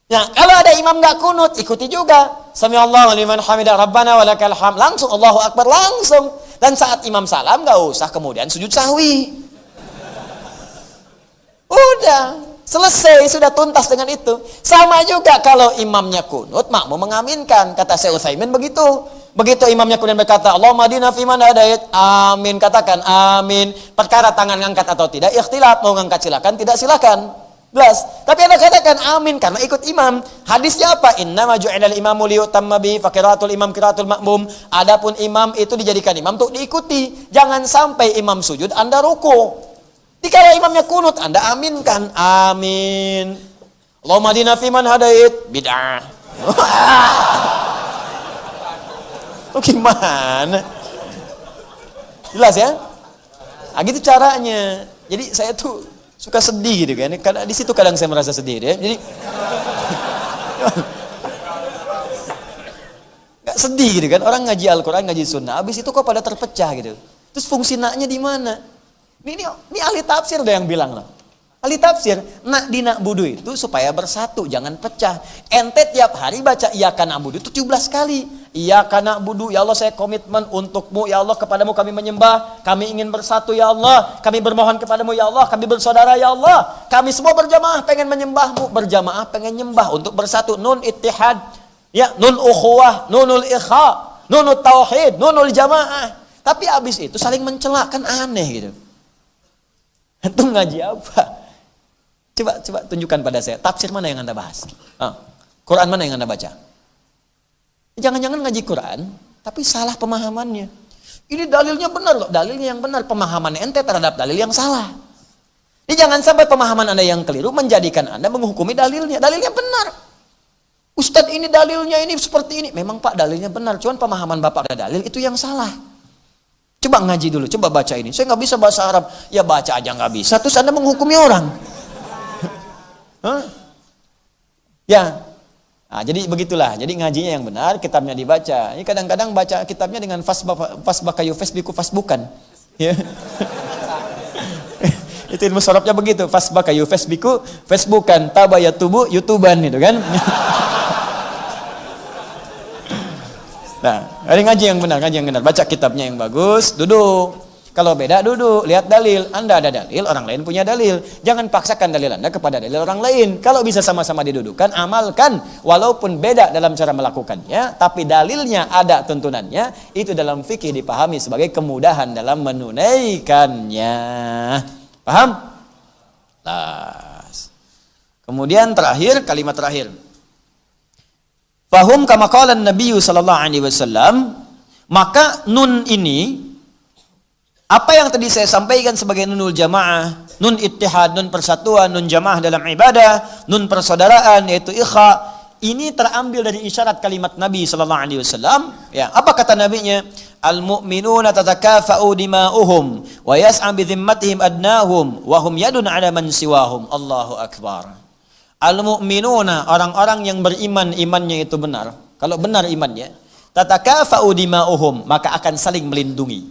Nah, kalau ada imam enggak kunut, ikuti juga. Samiallahu liman hamidah rabbana walakal hamd. Langsung Allahu akbar langsung. Dan saat imam salam enggak usah kemudian sujud sahwi. Udah. Selesai, sudah tuntas dengan itu. Sama juga kalau imamnya kunut, makmum mengaminkan. Kata Syekh Utsaimin begitu. Begitu imamnya kemudian berkata, Allahumma hadina fiman hadait. Amin, katakan amin. Perkara tangan ngangkat atau tidak, ikhtilaf. Mau ngangkat silakan, tidak silakan. Jelas. Tapi Anda katakan amin karena ikut imam. Hadisnya apa? Innama ju'ilal imamu liyutamma bihi fa qiraatul imam qiraatul makmum. Adapun imam itu dijadikan imam untuk diikuti. Jangan sampai imam sujud Anda ruku. Jika imamnya kunut, Anda aminkan. Amin. Allahumma hadina fiman hadait. Bid'ah. Itu gimana? Jelas ya? Nah, gitu caranya. Jadi saya tuh suka sedih gitu kan. Karena di situ kadang saya merasa sedih ya. Jadi nggak sedih gitu kan. Orang ngaji Al-Quran, ngaji Sunnah. Habis itu kok pada terpecah gitu. Terus fungsi naknya di mana? Ini ahli tafsir udah yang bilang loh. Ahli tafsir, nak budu itu supaya bersatu, jangan pecah. Ente tiap hari baca iyyaka na'budu itu 17 kali. Iyyaka na'budu, ya Allah saya komitmen untukmu, ya Allah kepadamu kami menyembah, kami ingin bersatu ya Allah, kami bermohon kepadamu ya Allah, kami bersaudara ya Allah. Kami semua berjamaah pengen menyembahmu, berjamaah pengen nyembah untuk bersatu. Nun ittihad, ya nun ukhuwah, nunul ikha, nunul tauhid, nunul jamaah. Tapi habis itu saling mencela, kan aneh gitu. Itu ngaji apa? Coba tunjukkan pada saya. Tafsir mana yang Anda bahas? Quran mana yang Anda baca? Jangan-jangan ngaji Quran, tapi salah pemahamannya. Ini dalilnya benar loh. Dalilnya yang benar. Pemahaman ente terhadap dalil yang salah. Ini jangan sampai pemahaman Anda yang keliru menjadikan Anda menghukumi dalilnya. Dalilnya benar. Ustadz ini dalilnya ini seperti ini. Memang Pak dalilnya benar. Cuman pemahaman Bapak ada dalil itu yang salah. Coba ngaji dulu, coba baca ini. Saya nggak bisa bahasa Arab. Ya baca aja nggak bisa. Terus Anda menghukumi orang. Ya. Nah, jadi begitulah. Jadi ngajinya yang benar, kitabnya dibaca. Ini kadang-kadang baca kitabnya dengan fasbaka yufasbiku fasbukan. Ya. Itu ilmu sorobnya begitu. Fasbaka yufasbiku fasbukan. Tabayatubu yutuban gitu kan. Nah, hari ngaji yang benar, baca kitabnya yang bagus, duduk. Kalau beda duduk, lihat dalil. Anda ada dalil, orang lain punya dalil. Jangan paksakan dalil Anda kepada dalil orang lain. Kalau bisa sama-sama didudukan, amalkan. Walaupun beda dalam cara melakukannya, tapi dalilnya ada tuntunannya. Itu dalam fikih dipahami sebagai kemudahan dalam menunaikannya. Paham? Las. Kemudian terakhir, kalimat terakhir. Fahum kama qala Nabi sallallahu alaihi wasallam, maka nun ini apa yang tadi saya sampaikan sebagai nunul jamaah, nun ittihad, nun persatuan, nun jamaah dalam ibadah, nun persaudaraan yaitu ikha, ini terambil dari isyarat kalimat Nabi sallallahu alaihi wasallam. Ya, apa kata nabinya? Al-mu'minuna tatakafa'u dima'uhum wa yas'a bi dhimmatihim adnahum wa hum yadun 'ala man siwahum. Allahu akbar. Al-mu'minuna, orang-orang yang beriman, imannya itu benar. Kalau benar imannya, tatakafa'u dima'uhum, maka akan saling melindungi,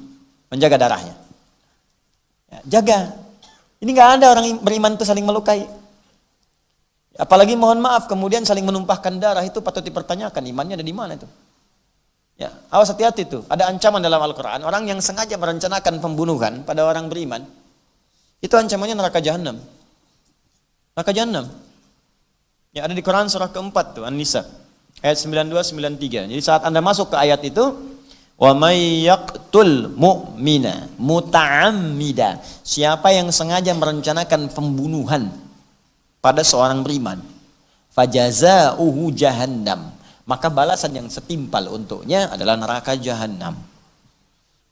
menjaga darahnya. Ya, jaga. Ini nggak ada orang beriman itu saling melukai. Apalagi mohon maaf kemudian saling menumpahkan darah, itu patut dipertanyakan imannya ada di mana itu. Ya, awas hati-hati itu. Ada ancaman dalam Al-Quran, orang yang sengaja merencanakan pembunuhan pada orang beriman, itu ancamannya neraka jahanam. Neraka jahanam. Ya, ada di Quran surah keempat tuh, An-Nisa ayat 92-93. Jadi saat Anda masuk ke ayat itu, wa may yaqtul mu'mina muta'ammida, siapa yang sengaja merencanakan pembunuhan pada seorang beriman, fajazauhu jahannam, maka balasan yang setimpal untuknya adalah neraka jahanam.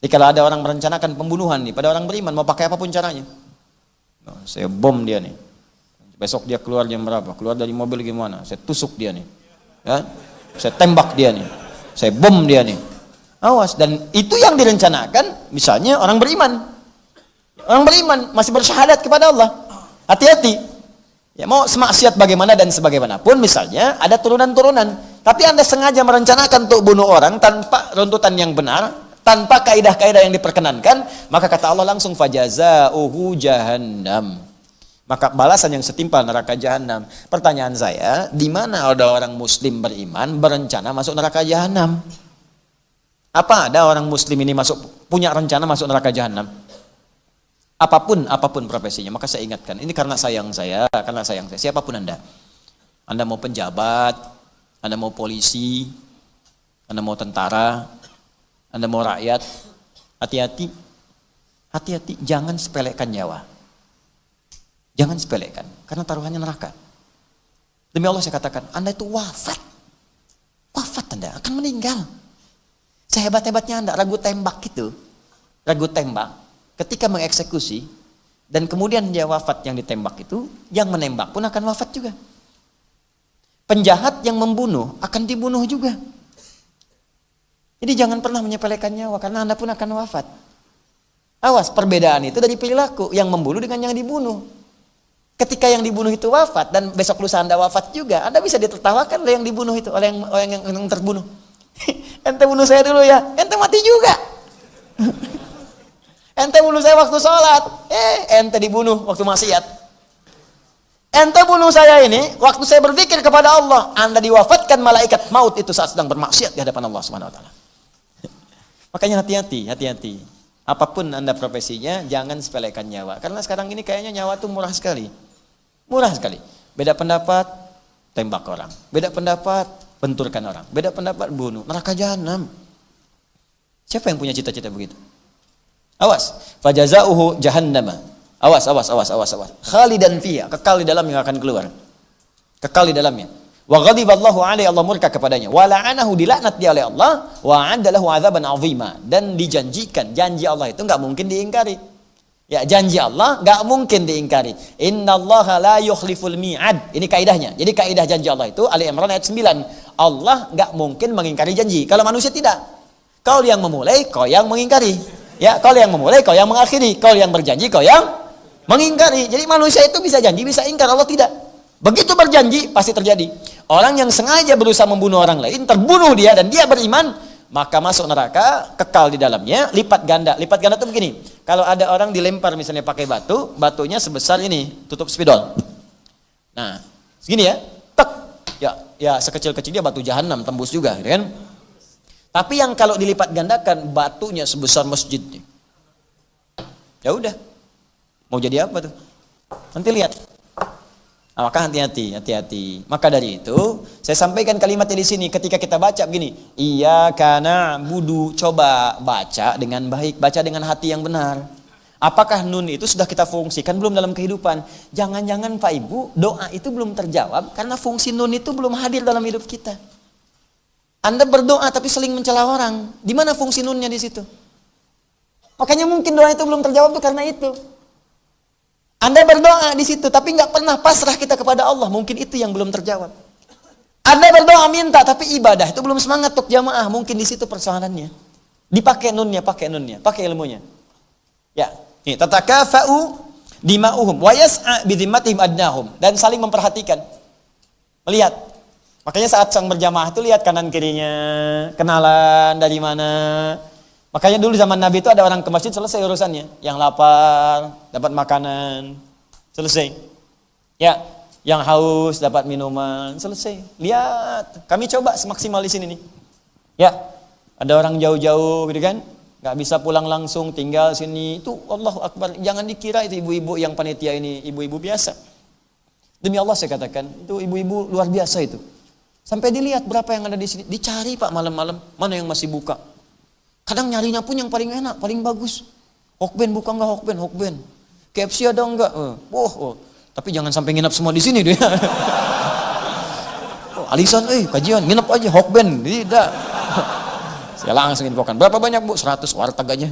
Jadi kalau ada orang merencanakan pembunuhan nih pada orang beriman, mau pakai apapun caranya, saya bom dia nih, besok dia keluar jam berapa, keluar dari mobil gimana, saya tusuk dia nih, ya, saya tembak dia nih, saya bom dia nih, awas. Dan itu yang direncanakan misalnya orang beriman masih bersyahadat kepada Allah, hati-hati. Ya, mau semaksiat bagaimana dan sebagaimanapun, misalnya ada turunan-turunan, tapi Anda sengaja merencanakan untuk bunuh orang tanpa runtutan yang benar, tanpa kaidah-kaidah yang diperkenankan, maka kata Allah langsung fajazauhu jahannam, maka balasan yang setimpal neraka jahanam. Pertanyaan saya, di mana ada orang muslim beriman berencana masuk neraka jahanam? Apa ada orang muslim ini punya rencana masuk neraka jahanam? Apapun profesinya, maka saya ingatkan, ini karena sayang saya, siapapun Anda mau penjabat, Anda mau polisi, Anda mau tentara, Anda mau rakyat, hati-hati, jangan sepelekan nyawa. Jangan sepelekan, karena taruhannya neraka. Demi Allah saya katakan, Anda itu wafat Anda akan meninggal. Sehebat-hebatnya Anda ragu tembak, ketika mengeksekusi dan kemudian dia wafat yang ditembak itu, yang menembak pun akan wafat juga. Penjahat yang membunuh akan dibunuh juga. Jadi jangan pernah menyepelekan nyawa, karena Anda pun akan wafat. Awas, perbedaan itu dari perilaku, yang membunuh dengan yang dibunuh. Ketika yang dibunuh itu wafat dan besok lusa Anda wafat juga, Anda bisa ditertawakan oleh yang dibunuh itu, oleh yang terbunuh. Ente bunuh saya dulu ya, ente mati juga. Ente bunuh saya waktu sholat, ente dibunuh waktu maksiat. Ente bunuh saya ini waktu saya berzikir kepada Allah, Anda diwafatkan malaikat maut itu saat sedang bermaksiat di hadapan Allah Subhanahu wa taala. Makanya hati-hati. Apapun Anda profesinya, jangan sepelekan nyawa. Karena sekarang ini kayaknya nyawa itu murah sekali. Beda pendapat, tembak orang. Beda pendapat, benturkan orang. Beda pendapat, bunuh. Neraka jahanam. Siapa yang punya cita-cita begitu? Awas, fajazauhu jahannama. Awas. Khalidan fiha, kekal di dalam yang akan keluar. Kekal di dalamnya. Wa ghadiballahu alaihi, Allah murka kepadanya. Wa la'anahu, dilaknat dia oleh Allah. Wa 'adda lahu 'adzaban 'azima, dan dijanjikan, janji Allah itu enggak mungkin diingkari. Ya, janji Allah enggak mungkin diingkari. Innallaha la yukhliful mi'ad. Ini kaidahnya. Jadi kaidah janji Allah itu Ali Imran ayat 9. Allah enggak mungkin mengingkari janji. Kalau manusia tidak. Kau yang memulai, kau yang mengingkari. Ya, kau yang memulai, kau yang mengakhiri. Kau yang berjanji, kau yang mengingkari. Jadi manusia itu bisa janji, bisa ingkar, Allah tidak. Begitu berjanji, pasti terjadi. Orang yang sengaja berusaha membunuh orang lain, terbunuh dia dan dia beriman, maka masuk neraka, kekal di dalamnya, lipat ganda. Lipat ganda itu begini, kalau ada orang dilempar misalnya pakai batu, batunya sebesar ini, tutup spidol. Nah, segini ya, tek. Ya sekecil-kecil dia batu jahanam, tembus juga, gitu kan? Tapi yang kalau dilipat gandakan, batunya sebesar masjid. Ya udah, mau jadi apa tuh? Nanti lihat. Nah, maka hati-hati. Maka dari itu, saya sampaikan kalimatnya di sini. Ketika kita baca begini, iyyaka na'budu, coba baca dengan baik, baca dengan hati yang benar. Apakah nun itu sudah kita fungsikan belum dalam kehidupan? Jangan-jangan Pak Ibu, doa itu belum terjawab karena fungsi nun itu belum hadir dalam hidup kita. Anda berdoa tapi seling mencela orang. Di mana fungsi nunnya di situ? Makanya mungkin doa itu belum terjawab tuh karena itu. Anda berdoa di situ tapi nggak pernah pasrah kita kepada Allah. Mungkin itu yang belum terjawab. Anda berdoa minta tapi ibadah itu belum semangat untuk jamaah. Mungkin di situ persoalannya. Dipakai nunnya, pakai ilmunya. Ya. Ini tatakafa'u dima'uhum wa yas'a bidhimmatihim adnahum, dan saling memperhatikan. Melihat. Makanya saat sang berjamaah itu lihat kanan kirinya, kenalan dari mana. Makanya dulu zaman Nabi itu ada orang ke masjid selesai urusannya. Yang lapar dapat makanan, selesai. Ya, yang haus dapat minuman, selesai. Lihat, kami coba semaksimal di sini nih. Ya, ada orang jauh-jauh gitu kan. Gak bisa pulang langsung, tinggal sini. Itu Allahu Akbar. Jangan dikira itu ibu-ibu yang panitia ini ibu-ibu biasa. Demi Allah saya katakan, itu ibu-ibu luar biasa itu. Sampai dilihat berapa yang ada di sini. Dicari Pak malam-malam, mana yang masih buka. Kadang nyarinya pun yang paling enak, paling bagus. Hokben buka enggak Hokben? Hokben. KFC ada enggak? Tapi jangan sampai nginep semua di sini deh. Alisan, kajian, nginep aja Hokben. Tidak. Saya langsung infokan, berapa banyak Bu? 100 warteg aja.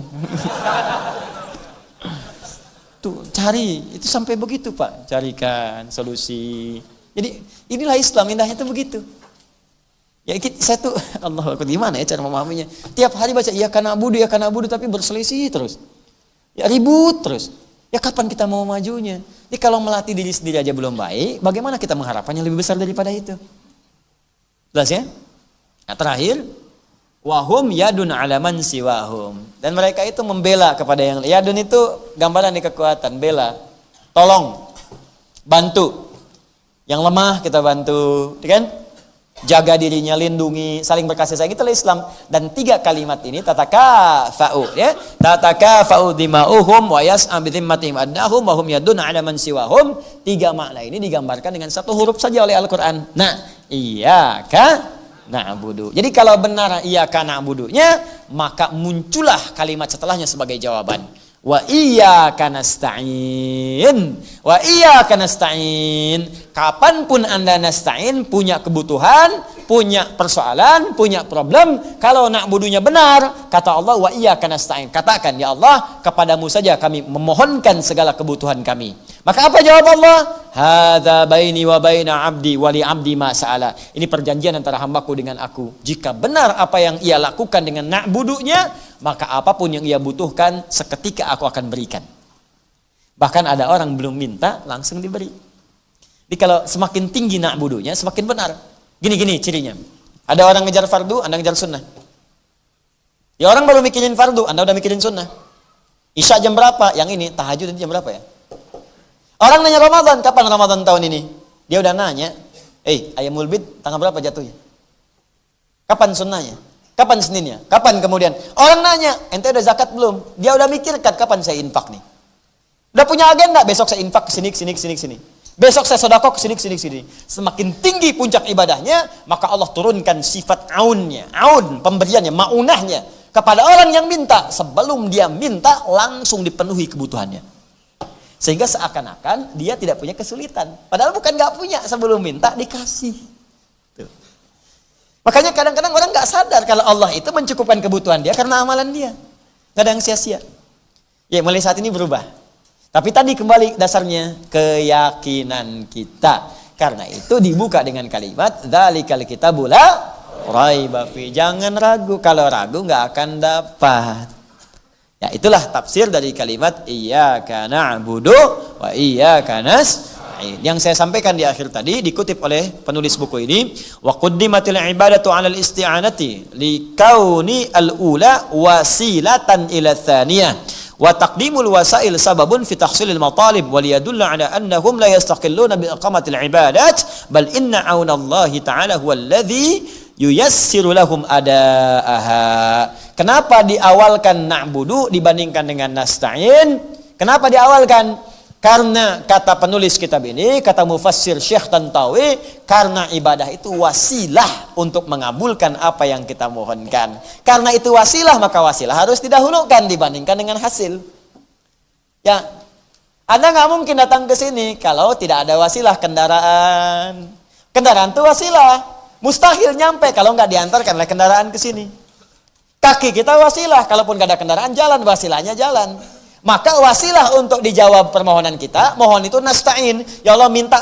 Tuh, cari, itu sampai begitu Pak. Carikan solusi. Jadi inilah Islam, indahnya itu begitu. Ya saya tuh, Allah, gimana ya cara memahaminya? Tiap hari baca, ya kana abudu, tapi berselisih terus. Ya ribut terus. Ya kapan kita mau majunya? Jadi kalau melatih diri sendiri aja belum baik, bagaimana kita mengharapkannya lebih besar daripada itu? Jelas ya? Nah terakhir, wahum yadun alaman siwahum, dan mereka itu membela kepada yang yadun itu gambaran di kekuatan, bela, tolong, bantu, yang lemah kita bantu, kan? Jaga dirinya, lindungi, saling berkasih sayang, itulah Islam. Dan 3 kalimat ini tatakafa'u, ya, tatakafa'u dima'uhum wa yas'a bidhimmatihim adnahum wa hum yadun alaman siwahum. 3 makna ini digambarkan dengan 1 huruf saja oleh Al-Quran. Nah, iyyaka na'budu. Jadi kalau benar iyyaka na'budunya, maka muncullah kalimat setelahnya sebagai jawaban. Wa iyyaka nasta'in. Wa iyyaka nasta'in. Kapanpun Anda nasta'in, punya kebutuhan, punya persoalan, punya problem, kalau na'budunya benar, kata Allah, wa iyyaka nasta'in. Katakan, ya Allah, kepadamu saja kami memohonkan segala kebutuhan kami. Maka apa jawab Allah? Hadza baini wa baina abdi wa li abdi ma sa'ala. Ini perjanjian antara hambaku dengan aku. Jika benar apa yang ia lakukan dengan na'budunya, maka apapun yang ia butuhkan seketika aku akan berikan. Bahkan ada orang belum minta langsung diberi. Jadi kalau semakin tinggi na'budunya, semakin benar. Gini-gini cirinya. Ada orang ngejar fardu, Anda ngejar sunnah. Ya orang baru mikirin fardu, Anda udah mikirin sunnah. Isya jam berapa? Yang ini tahajud jam berapa ya? Orang nanya Ramadan, kapan Ramadan tahun ini? Dia udah nanya, ayamul bid tanggal berapa jatuhnya? Kapan sunnahnya? Kapan Seninnya? Kapan kemudian? Orang nanya, ente udah zakat belum? Dia udah mikirkan kapan saya infak nih. Udah punya agenda, besok saya infak ke sini. Besok saya sedekah ke sini. Semakin tinggi puncak ibadahnya, maka Allah turunkan sifat aunnya, pemberiannya, maunahnya kepada orang yang minta. Sebelum dia minta, langsung dipenuhi kebutuhannya. Sehingga seakan-akan dia tidak punya kesulitan. Padahal bukan nggak punya, sebelum minta dikasih. Tuh. Makanya kadang-kadang orang nggak sadar kalau Allah itu mencukupkan kebutuhan dia karena amalan dia. Nggak ada yang sia-sia. Ya mulai saat ini berubah. Tapi tadi kembali dasarnya keyakinan kita. Karena itu dibuka dengan kalimat dzalikal kitabu la raiba fi. Jangan ragu, kalau ragu nggak akan dapat. Ya itulah tafsir dari kalimat iyyaka na'budu wa iyyaka nasta'in. Yang saya sampaikan di akhir tadi dikutip oleh penulis buku ini, wa quddimatil ibadatu 'alal isti'anati li kauni al-ula wasilatan ila tsaniyah wa taqdimul wasail sababun fi tahsilil matalib wa liyadulla 'ala annahum la yastaqilluna bi iqamatil ibadat bal inna 'aunallahi ta'ala huwal ladzi yuyassiru lahum adaaha. Kenapa diawalkan na'budu dibandingkan dengan nasta'in? Kenapa diawalkan? Karena kata penulis kitab ini, kata mufassir Syekh Tantawi, karena ibadah itu wasilah untuk mengabulkan apa yang kita mohonkan. Karena itu wasilah, maka wasilah harus didahulukan dibandingkan dengan hasil. Ya, Anda nggak mungkin datang ke sini kalau tidak ada wasilah kendaraan. Kendaraan itu wasilah. Mustahil nyampe kalau nggak diantarkan oleh kendaraan ke sini. Kaki kita wasilah, kalaupun nggak ada kendaraan jalan, wasilahnya jalan. Maka wasilah untuk dijawab permohonan kita, mohon itu nasta'in. Ya Allah minta,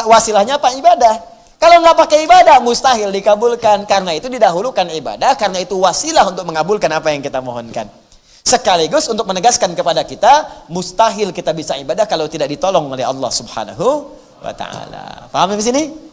wasilahnya apa? Ibadah. Kalau nggak pakai ibadah, mustahil dikabulkan. Karena itu didahulukan ibadah, karena itu wasilah untuk mengabulkan apa yang kita mohonkan. Sekaligus untuk menegaskan kepada kita, mustahil kita bisa ibadah kalau tidak ditolong oleh Allah Subhanahu wa Ta'ala. Paham di sini?